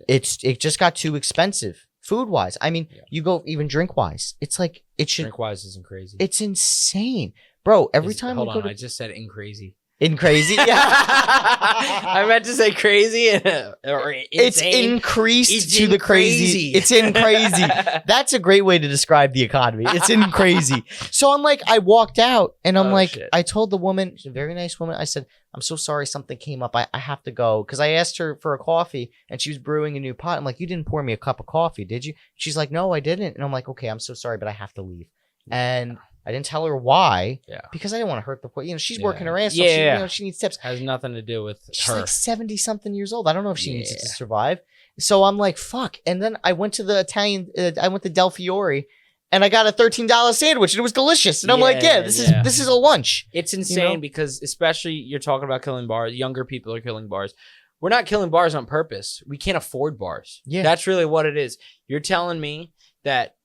it just got too expensive food wise. I mean, you go even drink wise. It's like it should. Drink wise isn't crazy. It's insane, bro. Every time hold we on, go to, I just said in crazy. In crazy, yeah. I meant to say crazy, or it's increased to the crazy. It's in crazy. That's a great way to describe the economy. It's in crazy. So I'm like, I walked out and I'm like, shit. I told the woman, she's a very nice woman. I said, I'm so sorry, something came up. I have to go because I asked her for a coffee and she was brewing a new pot. I'm like, you didn't pour me a cup of coffee, did you? She's like, no, I didn't. And I'm like, okay, I'm so sorry, but I have to leave. And I didn't tell her why, because I didn't want to hurt the poor. You know, she's working her ass off. She, you know, she needs tips. Has nothing to do with she's her. Like 70-something years old. I don't know if she needs it to survive. So I'm like, fuck. And then I went to the Italian. I went to Del Fiore, and I got a $13 sandwich, and it was delicious. And I'm like, this is a lunch. It's insane because especially you're talking about killing bars. Younger people are killing bars. We're not killing bars on purpose. We can't afford bars. Yeah, that's really what it is. You're telling me that.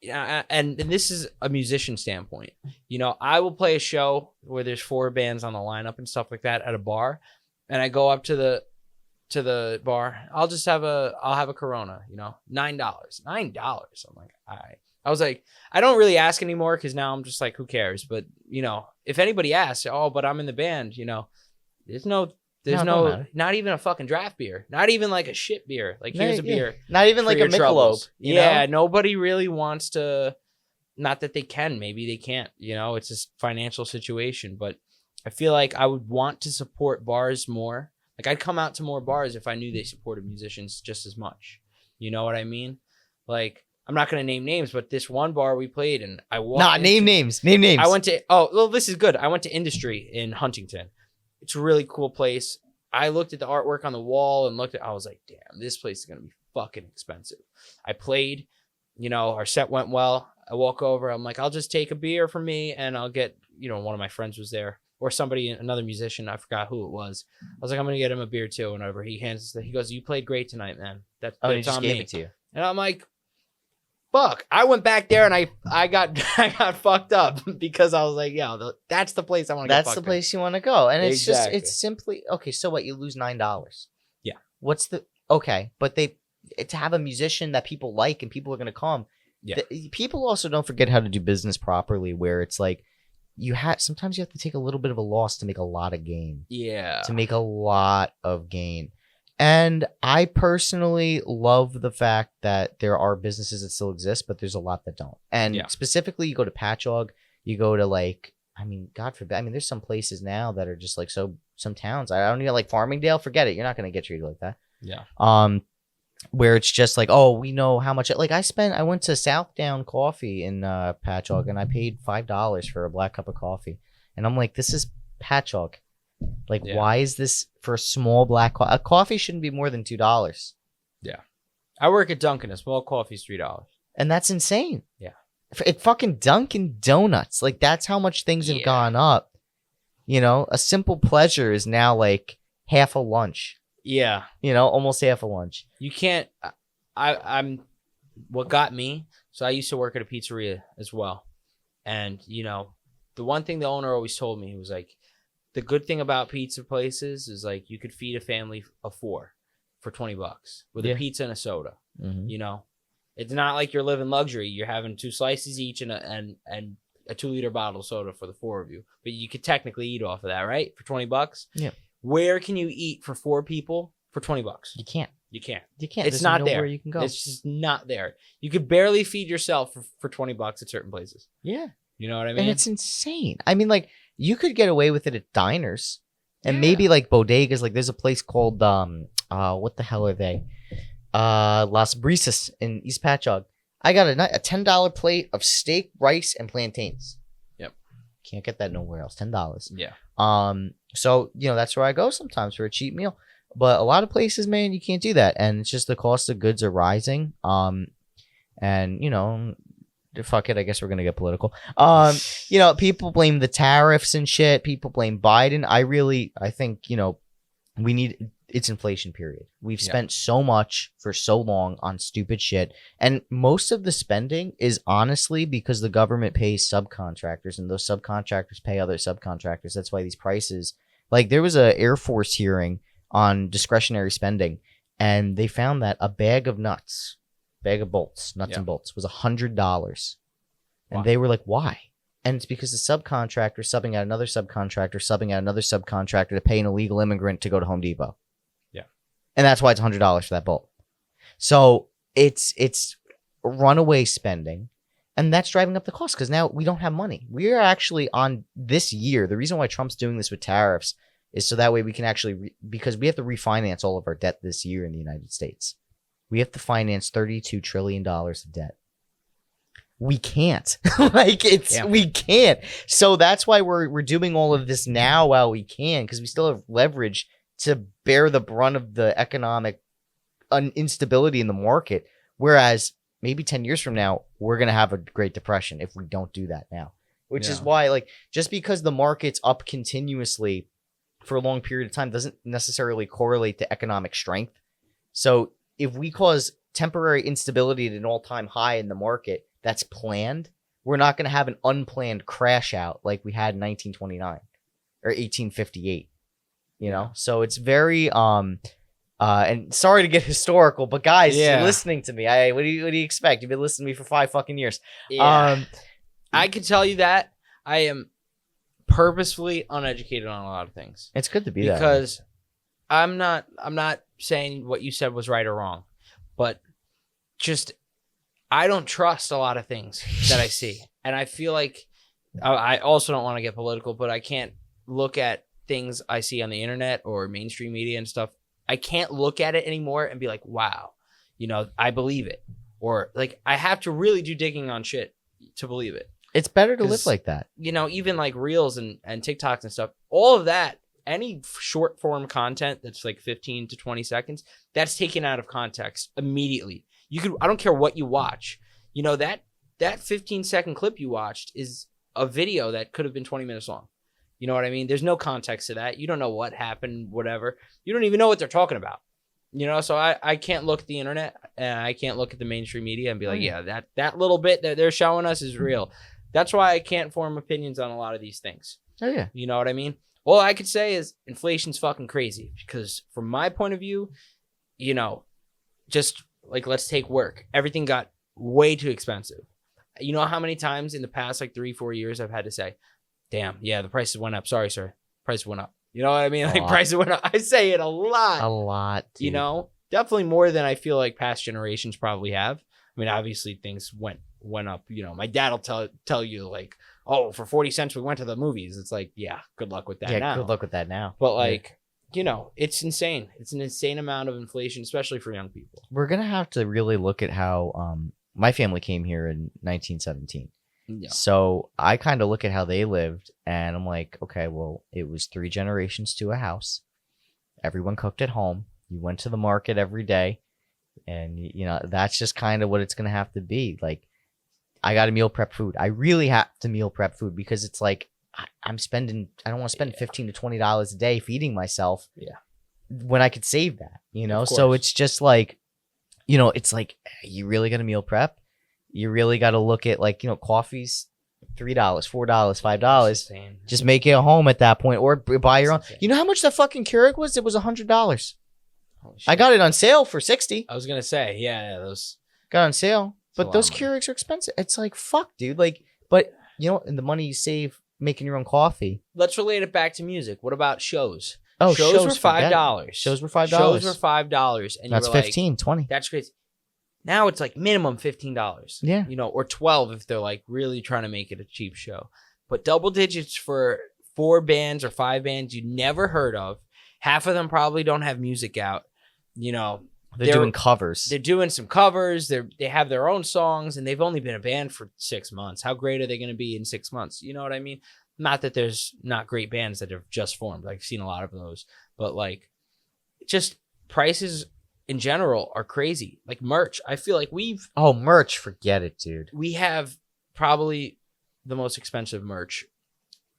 And this is a musician standpoint. You know, I will play a show where there's 4 bands on the lineup and stuff like that at a bar, and I go up to the bar. I'll have a Corona. You know, $9. I'm like, all right. I was like, I don't really ask anymore because now I'm just like, who cares? But you know, if anybody asks, but I'm in the band. You know, there's no, not even a fucking draft beer. Not even like a shit beer. Like, here's a beer. Not even like a Michelob. You know? Nobody really wants to, not that they can, maybe they can't, you know, it's just financial situation. But I feel like I would want to support bars more. Like, I'd come out to more bars if I knew they supported musicians just as much. You know what I mean? Like, I'm not going to name names, but this one bar we played and I walked name names. I went to, this is good. I went to Industry in Huntington. It's a really cool place. I looked at the artwork on the wall and I was like, damn, this place is going to be fucking expensive. I played, you know, our set went well. I walk over. I'm like, I'll just take a beer for me and I'll get, you know, one of my friends was there or somebody, another musician. I forgot who it was. I was like, I'm going to get him a beer too. And whenever he goes, you played great tonight, man. That's he just gave it to you. And I'm like, fuck. I went back there and I got fucked up because I was like, that's the place I want to go. That's the place you want to go. And it's just, it's simply, okay, so what? You lose $9. Yeah. But to have a musician that people like and people are going to come. Yeah. People also don't forget how to do business properly where it's like, sometimes you have to take a little bit of a loss to make a lot of gain. Yeah. To make a lot of gain. And I personally love the fact that there are businesses that still exist, but there's a lot that don't. And specifically, you go to Patchogue, you go to like, I mean, God forbid. I mean, there's some places now that are just like some towns. I don't even like Farmingdale. Forget it. You're not going to get treated like that. Yeah. Where it's just like, oh, we know how much. Like I went to Southdown Coffee in Patchogue and I paid $5 for a black cup of coffee. And I'm like, this is Patchogue. Like, why is this for a small black coffee? A coffee shouldn't be more than $2. Yeah. I work at Dunkin'. A small coffee's $3. And that's insane. Yeah. It fucking Dunkin' Donuts. Like, that's how much things have gone up. You know, a simple pleasure is now like half a lunch. Yeah. You know, almost half a lunch. You can't. I'm. What got me? So I used to work at a pizzeria as well. And, you know, the one thing the owner always told me, he was like, the good thing about pizza places is like you could feed a family of 4 for $20 with a pizza and a soda. Mm-hmm. You know, it's not like you're living luxury. You're having 2 slices each and a 2-liter bottle of soda for the 4 of you. But you could technically eat off of that, right? For $20. Yeah. Where can you eat for 4 people for $20? You can't. You can't. You can't. It's not there. You can go. It's just not there. You could barely feed yourself for $20 at certain places. Yeah. You know what I mean? And it's insane. I mean, like, you could get away with it at diners and maybe like bodegas. Like, there's a place called, what the hell are they? Las Brisas in East Patchogue. I got a $10 plate of steak, rice, and plantains. Yep. Can't get that nowhere else. $10. Yeah. So, you know, that's where I go sometimes for a cheap meal. But a lot of places, man, you can't do that, and it's just the cost of goods are rising. And fuck it, I guess we're gonna get political. People blame the tariffs and shit. People blame Biden. I think we need. It's inflation period. We've spent so much for so long on stupid shit. And most of the spending is honestly because the government pays subcontractors and those subcontractors pay other subcontractors. That's why these prices, like there was a Air Force hearing on discretionary spending and they found that a bag of bolts, nuts and bolts was $100. And they were like, why? And it's because the subcontractor subbing out another subcontractor to pay an illegal immigrant to go to Home Depot. And that's why it's $100 for that bolt. So it's runaway spending, and that's driving up the cost because now we don't have money. We are actually on this year. The reason why Trump's doing this with tariffs is so that way we can actually because we have to refinance all of our debt this year in the United States. We have to finance $32 trillion of debt. We can't. We can't. So that's why we're doing all of this now while we can because we still have leverage to bear the brunt of the economic instability in the market. Whereas maybe 10 years from now, we're going to have a Great Depression if we don't do that now, which is why just because the market's up continuously for a long period of time doesn't necessarily correlate to economic strength. So if we cause temporary instability at an all-time high in the market that's planned, we're not going to have an unplanned crash out like we had in 1929 or 1858. So it's very and sorry to get historical, but guys, you're listening to me. What do you expect? You've been listening to me for 5 fucking years. I can tell you that I am purposefully uneducated on a lot of things. It's good to be that because I'm not saying what you said was right or wrong, but just I don't trust a lot of things that I see, and I feel like I also don't want to get political, but I can't look at things I see on the internet or mainstream media and stuff. I can't look at it anymore and be like, wow, I believe it. Or like, I have to really do digging on shit to believe it. It's better to live like that. Even like Reels and TikToks and stuff, all of that, any short form content that's like 15 to 20 seconds, that's taken out of context immediately. I don't care what you watch. That 15-second clip you watched is a video that could have been 20 minutes long. You know what I mean? There's no context to that. You don't know what happened, whatever. You don't even know what they're talking about. So I can't look at the internet and I can't look at the mainstream media and be like, yeah, that little bit that they're showing us is real. That's why I can't form opinions on a lot of these things. Oh, yeah. You know what I mean? All I could say is inflation's fucking crazy because from my point of view, just like, let's take work. Everything got way too expensive. You know how many times in the past, 3-4 years, I've had to say, damn, yeah, the prices went up. Sorry, sir. Prices went up. You know what I mean? Prices went up. I say it a lot. A lot. Dude. Definitely more than I feel like past generations probably have. I mean, obviously things went up. My dad will tell you like, oh, for 40 cents we went to the movies. It's like, yeah, good luck with that now. Good luck with that now. But it's insane. It's an insane amount of inflation, especially for young people. We're going to have to really look at how my family came here in 1917. Yeah. So I kind of look at how they lived and I'm like, okay, well, it was 3 generations to a house. Everyone cooked at home. You went to the market every day. And, that's just kind of what it's going to have to be. Like, I got to meal prep food. I really have to meal prep food because it's like I don't want to spend $15 to $20 a day feeding myself. Yeah. When I could save that, So it's just like, it's like, you really got to meal prep. You really got to look at coffee's $3, $4, $5. Just make it a home at that point or buy your own. You know how much that fucking Keurig was? It was $100. I got it on sale for $60. I was going to say, yeah, those got on sale, but those Keurigs are expensive. It's like, fuck, dude. But and the money you save making your own coffee. Let's relate it back to music. What about shows? Oh, shows were $5. Shows were $5. Shows were $5. And that's 15, 20. That's crazy. Now it's like minimum $15. Yeah. Or 12 if they're like really trying to make it a cheap show. But double digits for 4 bands or 5 bands you never heard of. Half of them probably don't have music out. They're doing covers. They're doing some covers. They have their own songs and they've only been a band for 6 months. How great are they going to be in 6 months? You know what I mean? Not that there's not great bands that have just formed. I've seen a lot of those, but just prices in general are crazy. Like merch, I feel like Oh, merch, forget it, dude. we have probably the most expensive merch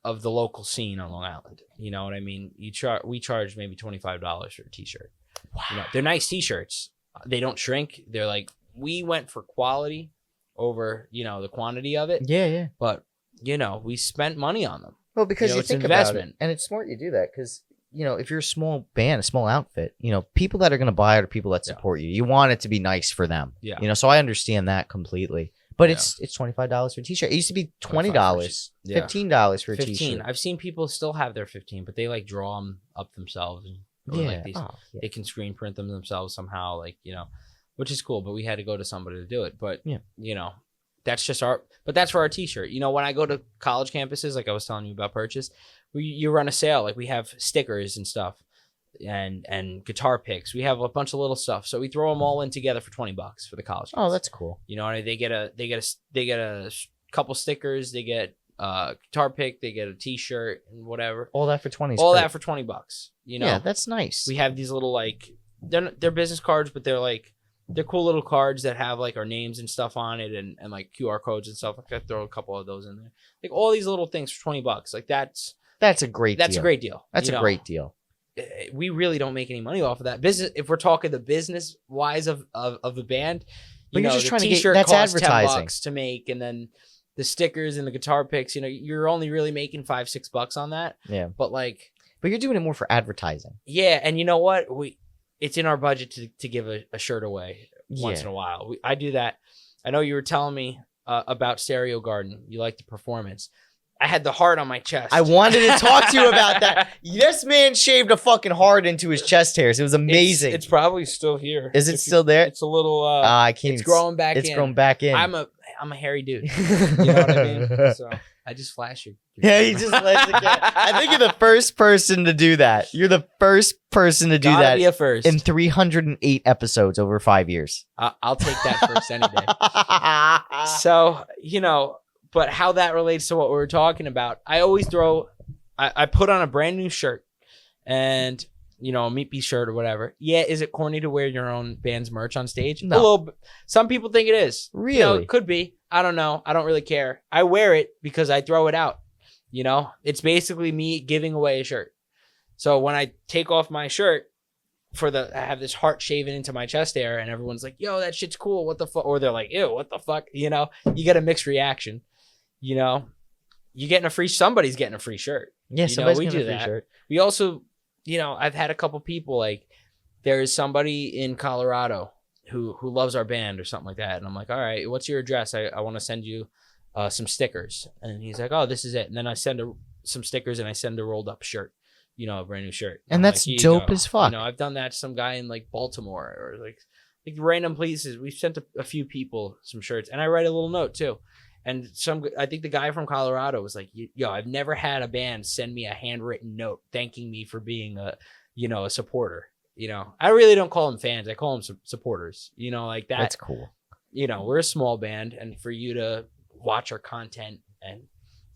of the local scene on Long Island. You know what I mean? We charge maybe $25 for a t-shirt. Wow. You know, they're nice t-shirts. They don't shrink. They're like, we went for quality over, you know, the quantity of it. Yeah, yeah. But, you know, we spent money on them. Well, because you it's think investment. about it, and it's smart you do that because, you know, if you're a small band, a small outfit, you know, people that are going to buy it are people that support you. You want it to be nice for them. Yeah. You know, so I understand that completely. But Yeah. it's $25 for a t-shirt. It used to be $20, Yeah. $15 for a 15. t-shirt. I've seen people still have their 15, but they like draw them up themselves. Or Yeah. like these, Oh, yeah. they can screen print them themselves somehow, like, you know, which is cool. But we had to go to somebody to do it. But, Yeah. you know, that's just but that's for our t-shirt. You know, when I go to college campuses, like I was telling you about Purchase, you run a sale. Like we have stickers and stuff and guitar picks. We have a bunch of little stuff. So we throw them all in together for $20 for the college kids. Oh, that's cool. You know, they get a couple stickers, they get a guitar pick, they get a t-shirt and whatever. All that for 20. All that for $20. You know, yeah, that's nice. we have these little like they're business cards, but they're cool little cards that have like our names and stuff on it and like QR codes and stuff. Like I throw a couple of those in there. Like all these little things for $20. Like that's a great a great deal. That's you a know? great deal. We really don't make any money off of that business. If we're talking the business wise of the band, But you're just the trying to get t-shirt that's costs advertising $10 to make, and then the stickers and the guitar picks. You know, you're only really making $5-6 on that. Yeah. But like, But you're doing it more for advertising. yeah, and you know what? It's in our budget to give a shirt away once in a while. I do that. I know you were telling me about Stereo Garden. You like the performance. I had the heart on my chest. I wanted to talk to you about that. This man shaved a fucking heart into his chest hairs. It was amazing. It's probably still here. Is it still there? It's a little. I can't. It's growing back. It's grown back in. I'm a hairy dude. You know what I mean? So I just flash you. Yeah, he just lets it get. I think you're the first person to do that. You're the first person to do Gotta that be a first. in 308 episodes over 5 years. I'll take that first any day. So, you know, but how that relates to what we were talking about, I always I put on a brand new shirt and, you know, a Meatbees shirt or whatever. Yeah, is it corny to wear your own band's merch on stage? No. A little bit. Some people think it is. Really? You know, it could be. I don't know. I don't really care. I wear it because I throw it out. You know, it's basically me giving away a shirt. So when I take off my shirt I have this heart shaven into my chest hair and everyone's like, yo, that shit's cool. What the fuck? Or they're like, ew, what the fuck? You know, you get a mixed reaction. You know, somebody's getting a free shirt. Yeah, You know, somebody's we getting do a free that. shirt. We also, you know, I've had a couple people like there's somebody in Colorado who loves our band or something like that. And I'm like, all right, what's your address? I want to send you some stickers. And he's like, oh, this is it. And then I send some stickers and I send a rolled up shirt, you know, a brand new shirt. And I'm that's like, dope go. as fuck. You know, I've done that to some guy in like Baltimore or like random places. We've sent a few people some shirts and I write a little note too. And I think the guy from Colorado was like, yo, I've never had a band send me a handwritten note thanking me for being a supporter. You know, I really don't call them fans. I call them supporters, you know, like that. That's cool. You know, we're a small band and for you to watch our content and,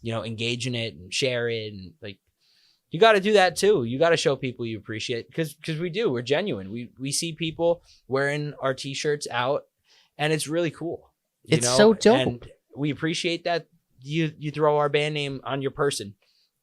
you know, engage in it and share it. And like, you got to do that too. You got to show people you appreciate because we do, we're genuine. We see people wearing our t-shirts out and it's really cool. It's so dope. And we appreciate that you throw our band name on your person,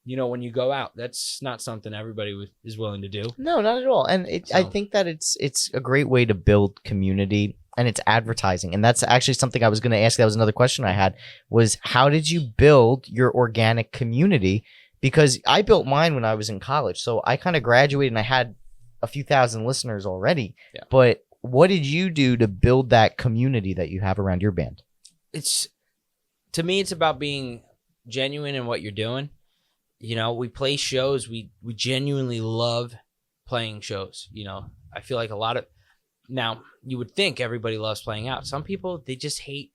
you know, when you go out. That's not something everybody is willing to do. No, not at all. And I think that it's a great way to build community and it's advertising. And that's actually something I was going to ask. That was another question I had was how did you build your organic community? Because I built mine when I was in college. So I kind of graduated and I had a few thousand listeners already. Yeah. But what did you do to build that community that you have around your band? To me, it's about being genuine in what you're doing. You know, we play shows. We genuinely love playing shows. You know, I feel like now you would think everybody loves playing out. Some people, they just hate,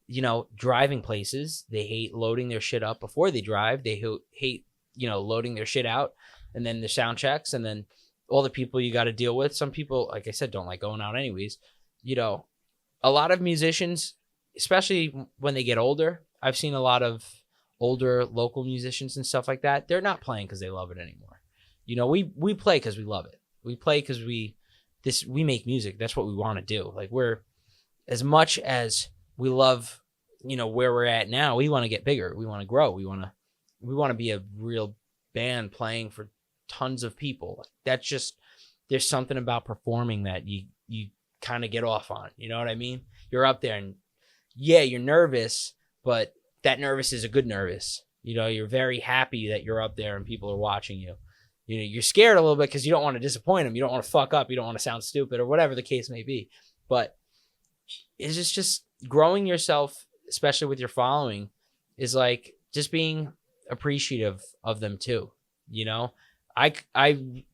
you know, driving places. They hate loading their shit up before they drive. They hate, you know, loading their shit out and then the sound checks and then all the people you got to deal with. Some people, like I said, don't like going out anyways. You know, a lot of musicians, especially when they get older, I've seen a lot of older local musicians and stuff like that. They're not playing because they love it anymore. You know, we play because we love it. We play because we make music. That's what we want to do. Like, we're, as much as we love, where we're at now, we want to get bigger. We want to grow. We want to be a real band playing for tons of people. That's just, there's something about performing that you kind of get off on. You know what I mean? You're up there and yeah, you're nervous, but that nervous is a good nervous. You're very happy that you're up there and people are watching you. You're scared a little bit because you don't want to disappoint them. You don't want to fuck up. You don't want to sound stupid or whatever the case may be. But it's just growing yourself, especially with your following, is like just being appreciative of them too. I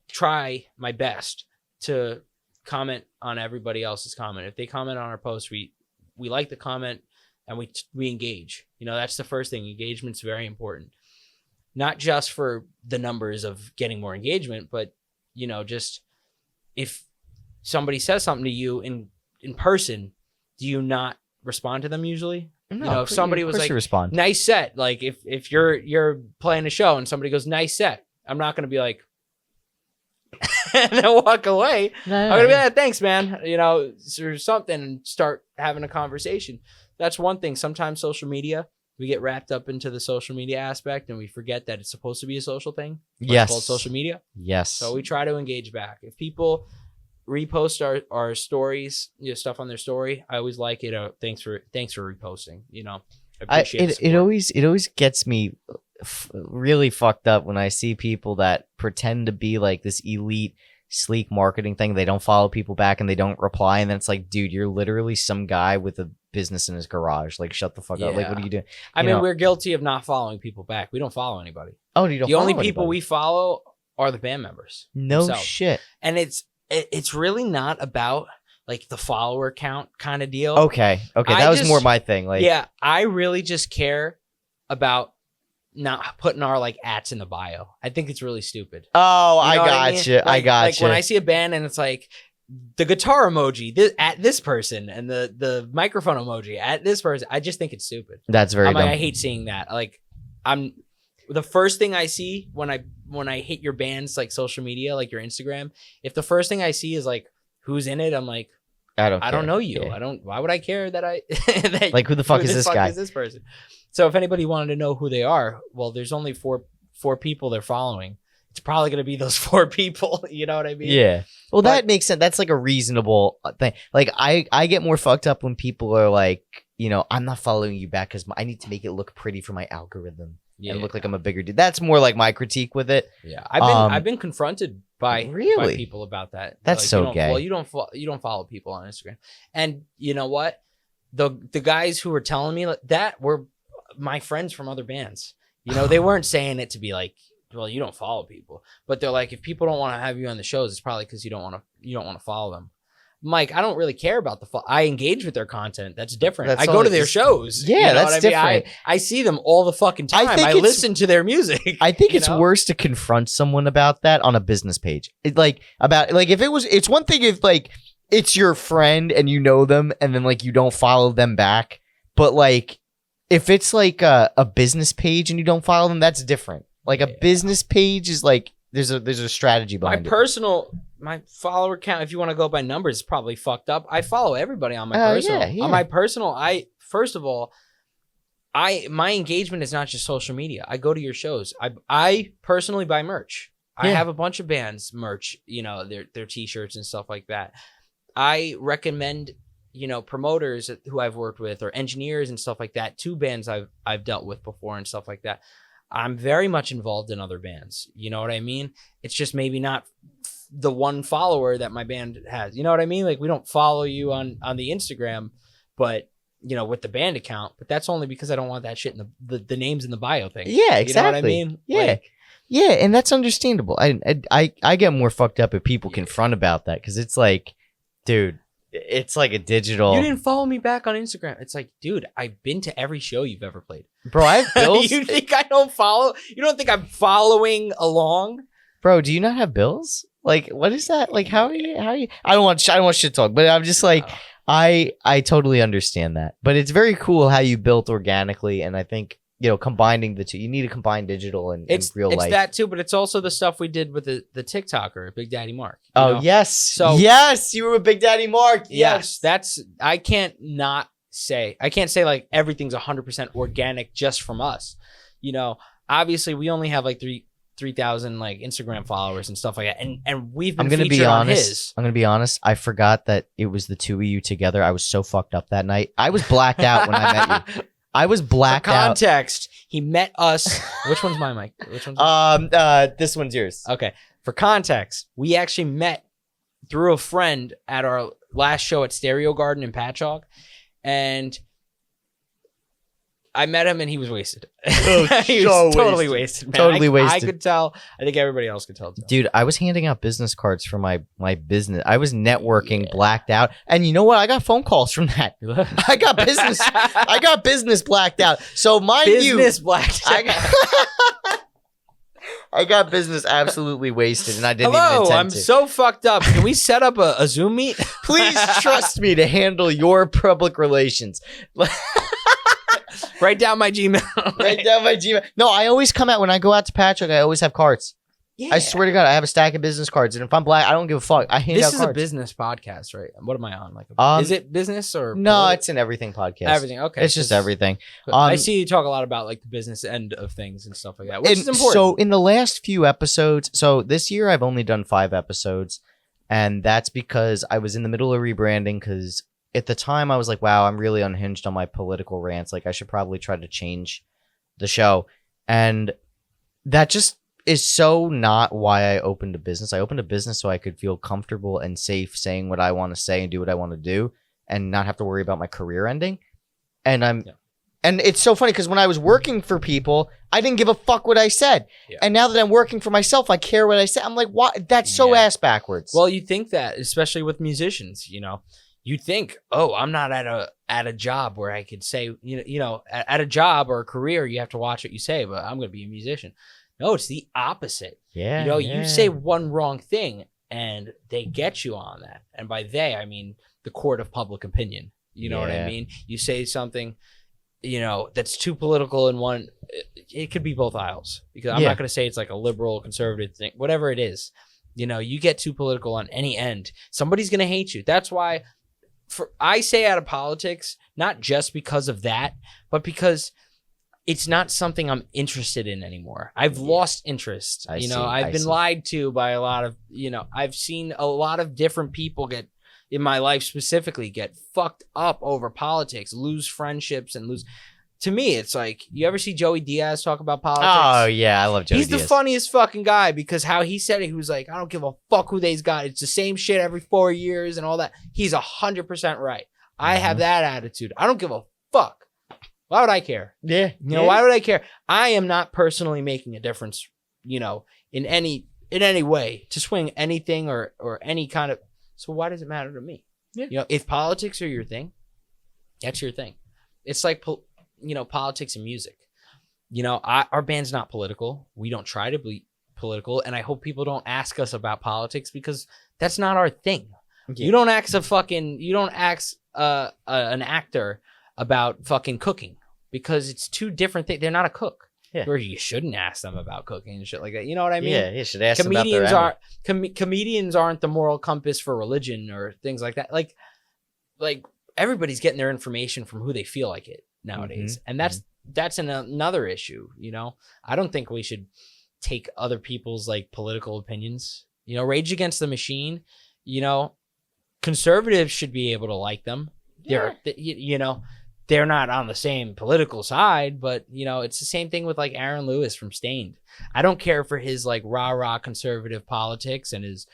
try my best to comment on everybody else's comment. If they comment on our post, we like the comment and we engage. That's the first thing. Engagement's very important. Not just for the numbers of getting more engagement, but just if somebody says something to you in person, do you not respond to them usually? No, if somebody was like, respond. Nice set. Like if you're playing a show and somebody goes, nice set, I'm not going to be like, and then walk away. No. I'm going to be like, thanks, man. Or something, and start having a conversation. That's one thing. Sometimes social media, we get wrapped up into the social media aspect and we forget that it's supposed to be a social thing. Yes. It's called social media. Yes. So we try to engage back. If people repost our stories, stuff on their story, I always like it. Thanks for reposting. I appreciate it always gets me really fucked up when I see people that pretend to be like this elite sleek marketing thing. They don't follow people back and they don't reply, and then it's like, dude, you're literally some guy with a business in his garage. Like, shut the fuck up. Like, what are you doing? I mean, we're guilty of not following people back. We don't follow anybody. Oh, you don't. The only people we follow are the band members. No themselves. Shit. And it's really not about like the follower count kind of deal. Okay. That was more my thing. Like, yeah, I really just care about not putting our like ats in the bio. I think it's really stupid. Oh, I gotcha. I gotcha. Like when I see a band and it's like the guitar emoji at this person and the microphone emoji at this person, I just think it's stupid. That's very dumb. I hate seeing that. Like, I'm the first thing I see when I hit your band's like social media, like your Instagram, if the first thing I see is like who's in it, I'm like, I don't know you. Yeah. Why would I care that that like, who the fuck is this guy? Is this person? So if anybody wanted to know who they are, well, there's only four people they're following. It's probably going to be those 4 people. You know what I mean? Yeah. Well, that makes sense. That's like a reasonable thing. Like, I get more fucked up when people are like, I'm not following you back because I need to make it look pretty for my algorithm and look like I'm a bigger dude. That's more like my critique with it. Yeah. I've been confronted by people about that. That's like, so gay. Well, you don't follow people on Instagram. And you know what? The guys who were telling me that were my friends from other bands. They weren't saying it to be like, well, you don't follow people, but they're like, if people don't want to have you on the shows, it's probably because you don't want to follow them. Mike, I don't really care about I engage with their content. That's different. I go to their shows. Yeah, that's different. I see them all the fucking time. I listen to their music. I think it's worse to confront someone about that on a business page. If it's one thing if like it's your friend and you know them and then like you don't follow them back, but like if it's like a business page and you don't follow them, that's different. Like a business page is like there's a strategy behind it. My follower count, if you want to go by numbers, is probably fucked up. I follow everybody on my personal. Yeah. On my personal, first of all, my engagement is not just social media. I go to your shows. I personally buy merch. I have a bunch of bands merch, their t-shirts and stuff like that. I recommend, promoters who I've worked with or engineers and stuff like that to bands I've dealt with before and stuff like that. I'm very much involved in other bands. You know what I mean? It's just maybe not the one follower that my band has. You know what I mean? Like, we don't follow you on the Instagram, but with the band account, but that's only because I don't want that shit in the names in the bio thing. Yeah, exactly. You know what I mean? Yeah. Yeah, and that's understandable. I get more fucked up if people confront about that because it's like, dude, it's like a digital. You didn't follow me back on Instagram. It's like, dude, I've been to every show you've ever played. Bro, I have bills. You think I don't follow? You don't think I'm following along? Bro, do you not have bills? Like, what is that? Like, how are you? I don't want shit talk, but I'm just like, I totally understand that. But it's very cool how you built organically, and I think combining the two. You need to combine digital and real life. It's that too, but it's also the stuff we did with the TikToker, Big Daddy Mark. Yes. So yes, you were with Big Daddy Mark. Yes. I can't say like everything's 100% organic just from us. Obviously we only have like 3,000 like Instagram followers and stuff like that, and we've been featured on his. I'm gonna be honest. I forgot that it was the two of you together. I was so fucked up that night. I was blacked out when I met you. I was blacked out. For context, he met us. Which one's my mic? Which one's this one's yours. Okay. For context, we actually met through a friend at our last show at Stereo Garden in Patchogue, and I met him and he was wasted. He was totally wasted, man. Totally wasted. I could tell. I think everybody else could tell too. Dude, I was handing out business cards for my business. I was networking, blacked out. And you know what? I got phone calls from that. I got business blacked out. So mind business blacked out. I got business absolutely wasted, and I didn't Hello, even intend I'm to. so fucked up. Can we set up a Zoom meet? Please trust me to handle your public relations. Write down my Gmail. Write down my Gmail. No, I always come out when I go out to Patrick. I always have cards. Yeah. I swear to God, I have a stack of business cards, and if I'm black, I don't give a fuck. I hand out cards. This is a business podcast, right? What am I on? Like, is it business or no? It's an everything podcast. Everything. Okay, it's just everything. I see you talk a lot about like the business end of things and stuff like that, which is important. So in the last few episodes, so this year I've only done 5 episodes, and that's because I was in the middle of rebranding. Because at the time I was like, wow, I'm really unhinged on my political rants. Like I should probably try to change the show, and that just is so not why I opened a business. I opened a business so I could feel comfortable and safe saying what I want to say and do what I want to do and not have to worry about my career ending. And and it's so funny because when I was working for people, I didn't give a fuck what I said. Yeah. And now that I'm working for myself, I care what I say. I'm like, what? That's so ass backwards. Well, you think that, especially with musicians, you'd think, oh, I'm not at a job where I could say, at a job or a career, you have to watch what you say, but I'm going to be a musician. No, it's the opposite. Yeah. You say one wrong thing and they get you on that. And by they, I mean the court of public opinion. You know what I mean? You say something, that's too political in one, it could be both aisles. Because I'm not going to say it's like a liberal, conservative thing, whatever it is. You get too political on any end, somebody's going to hate you. That's why I say out of politics, not just because of that, but because it's not something I'm interested in anymore. I've lost interest. I've been lied to by a lot of, I've seen a lot of different people in my life specifically get fucked up over politics, lose friendships and lose. To me, it's like, you ever see Joey Diaz talk about politics? Oh, yeah. I love Joey Diaz. He's the funniest fucking guy because how he said it, he was like, I don't give a fuck who they's got. It's the same shit every 4 years and all that. He's 100% right. I have that attitude. I don't give a fuck. Why would I care? Yeah. Why would I care? I am not personally making a difference, in any way to swing anything or any kind of. So why does it matter to me? Yeah. If politics are your thing, that's your thing. It's like, politics and music. Our band's not political. We don't try to be political. And I hope people don't ask us about politics because that's not our thing. Yeah. You don't ask an actor about fucking cooking because it's two different things. They're not a cook. Yeah. Or you shouldn't ask them about cooking and shit like that. You know what I mean? Yeah, you should ask them about their comedians aren't the moral compass for religion or things like that. Like everybody's getting their information from who they feel like it nowadays. Mm-hmm. And that's another issue, I don't think we should take other people's like political opinions. Rage Against the Machine, conservatives should be able to like them. Yeah. They're not on the same political side, but it's the same thing with like Aaron Lewis from Stained. I don't care for his like rah-rah conservative politics and his,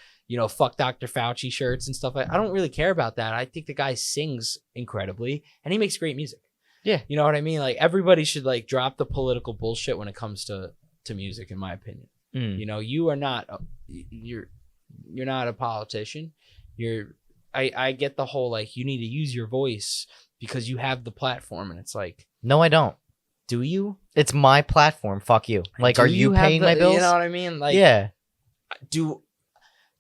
fuck Dr. Fauci shirts and stuff like that. I don't really care about that. I think the guy sings incredibly and he makes great music. Yeah. You know what I mean? Like everybody should like drop the political bullshit when it comes to music, in my opinion. You are not, you're not a politician. I get the whole, like, you need to use your voice because you have the platform, and it's like, no, I don't. Do you? It's my platform. Fuck you. Like, are you paying my bills? You know what I mean? Like, yeah.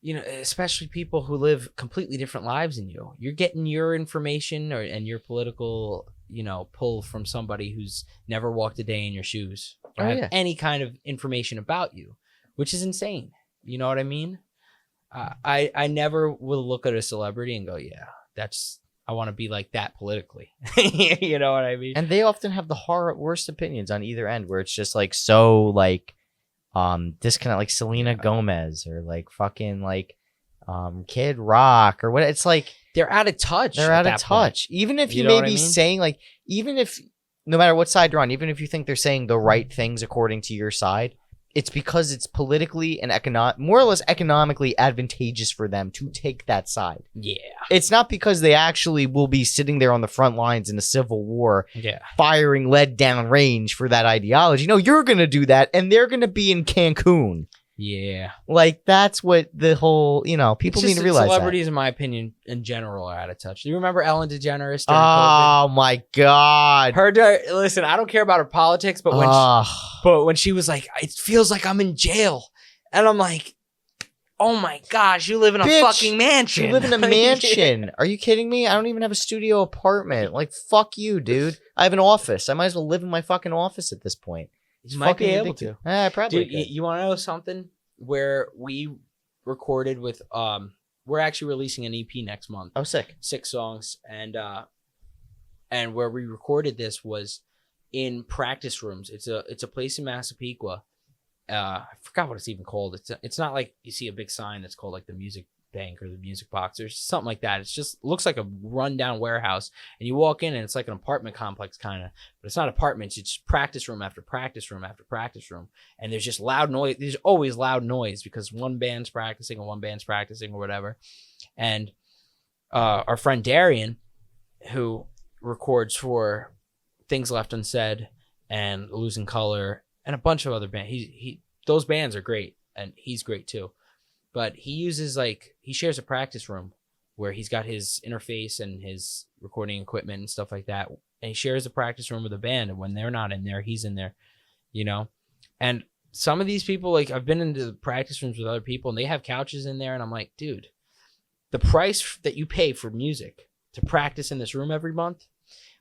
Especially people who live completely different lives than you. You're getting your information and your political pull from somebody who's never walked a day in your shoes or Oh, have yeah. any kind of information about you, which is insane. You know what I mean? I never will look at a celebrity and go, yeah, I want to be like that politically. You know what I mean? And they often have the worst opinions on either end, where it's just like so like disconnect, like Selena Gomez or like fucking like Kid Rock or what. It's like they're out of touch. they're out of touch. Even if you know may what I be mean? saying like, even if no matter what side you're on, even if you think they're saying the right things according to your side, it's because it's politically and more or less economically advantageous for them to take that side. Yeah. It's not because they actually will be sitting there on the front lines in a civil war, Yeah. firing lead down range for that ideology. No, you're going to do that, and they're going to be in Cancun. Yeah. Like, that's what the whole, people need to realize celebrities, in my opinion, in general, are out of touch. Do you remember Ellen DeGeneres that. during COVID? Oh, my God. Listen, I don't care about her politics, but when she was like, it feels like I'm in jail. And I'm like, oh my gosh, you live in a fucking mansion. You live in a mansion. Are you kidding me? I don't even have a studio apartment. Like, fuck you, dude. I have an office. I might as well live in my fucking office at this point. You might be able to. I probably Dude, could. you want to know something? Where we recorded with, we're actually releasing an EP next month. Oh, sick. 6 songs. And where we recorded this was in practice rooms. It's a place in Massapequa. I forgot what it's even called. It's not like you see a big sign that's called like the Music Bank or the Music Box or something like that. It's just looks like a rundown warehouse, and you walk in and it's like an apartment complex kind of, but it's not apartments. It's practice room after practice room after practice room, and there's just loud noise. There's always loud noise because one band's practicing or whatever. And our friend Darian, who records for Things Left Unsaid and Losing Color and a bunch of other bands, those bands are great, and he's great too. But he shares a practice room where he's got his interface and his recording equipment and stuff like that. And he shares a practice room with a band. And when they're not in there, he's in there, And some of these people, like, I've been into the practice rooms with other people and they have couches in there. And I'm like, dude, the price that you pay for music to practice in this room every month,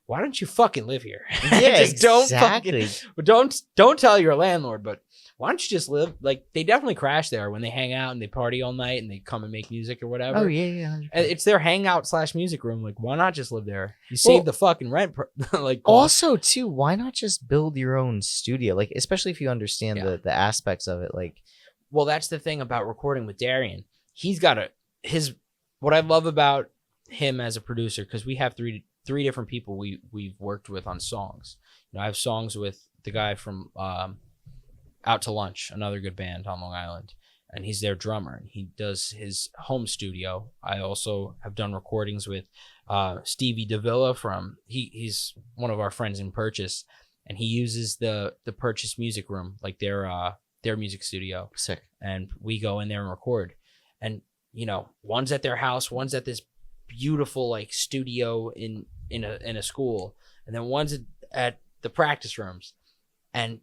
why don't you fucking live here? Yeah, exactly. Don't tell your landlord, but why don't you just live? Like, they definitely crash there when they hang out and they party all night and they come and make music or whatever. Oh, yeah. 100%. It's their hangout / music room. Like, why not just live there? You save the fucking rent. Also, too, why not just build your own studio? Like, especially if you understand the aspects of it. Like, well, that's the thing about recording with Darian. He's got what I love about him as a producer, because we have three different people we've worked with on songs. I have songs with the guy from Out to Lunch, another good band on Long Island, and he's their drummer. He does his home studio. I also have done recordings with Stevie Davila he's one of our friends in Purchase, and he uses the Purchase music room, like their music studio. Sick. And we go in there and record. And one's at their house, one's at this beautiful like studio in a school, and then one's at the practice rooms. And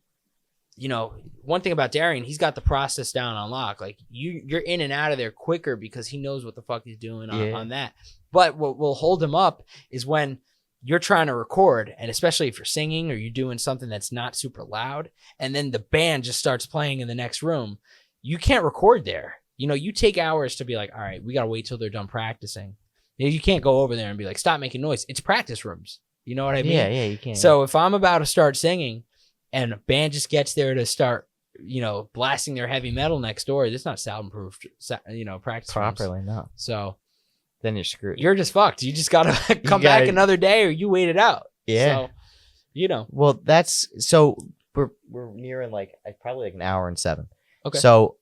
one thing about Darian, he's got the process down on lock. Like, you're in and out of there quicker because he knows what the fuck he's doing on that. But what will hold him up is when you're trying to record, and especially if you're singing or you're doing something that's not super loud, and then the band just starts playing in the next room, you can't record there. You take hours to be like, all right, we got to wait till they're done practicing. You can't go over there and be like, stop making noise. It's practice rooms. You know what I mean? Yeah, you can't. So if I'm about to start singing and a band just gets there to start, blasting their heavy metal next door, it's not soundproofed, practice properly, rooms. no. So then you're screwed. You're just fucked. You just got to come back another day, or you wait it out. Yeah. So, Well, we're nearing probably like an hour and 7. Okay. So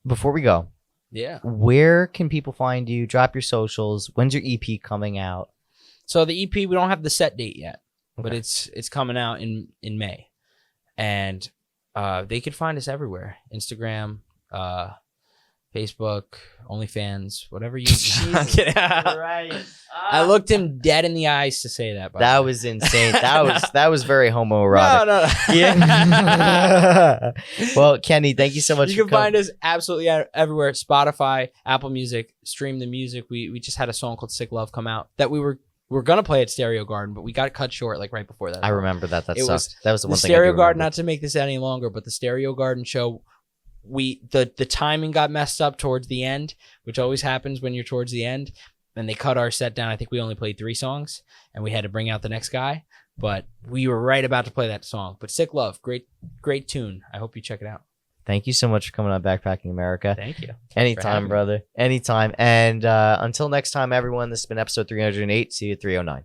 before we go, yeah, where can people find you? Drop your socials. When's your EP coming out? So the EP, we don't have the set date yet, but Okay. it's coming out in May, and they could find us everywhere: Instagram, Facebook, OnlyFans, whatever you. Right. I looked him dead in the eyes to say that. That was insane. That was very homoerotic. No. Yeah. Well, Kenny, thank you so much. You can find us absolutely everywhere: Spotify, Apple Music. Stream the music. We just had a song called "Sick Love" come out that we were We were gonna play at Stereo Garden, but we got cut short like right before that. I remember that. That It was sucked. That was the The one thing. I Stereo do Garden, remember. not to make this any longer, but the Stereo Garden show, the timing got messed up towards the end, which always happens when you're towards the end. And they cut our set down. I think we only played 3 songs, and we had to bring out the next guy. But we were right about to play that song. But Sick Love, great tune. I hope you check it out. Thank you so much for coming on Backpacking America. Thank you. Anytime, brother. Anytime. And until next time, everyone, this has been episode 308. See you at 309.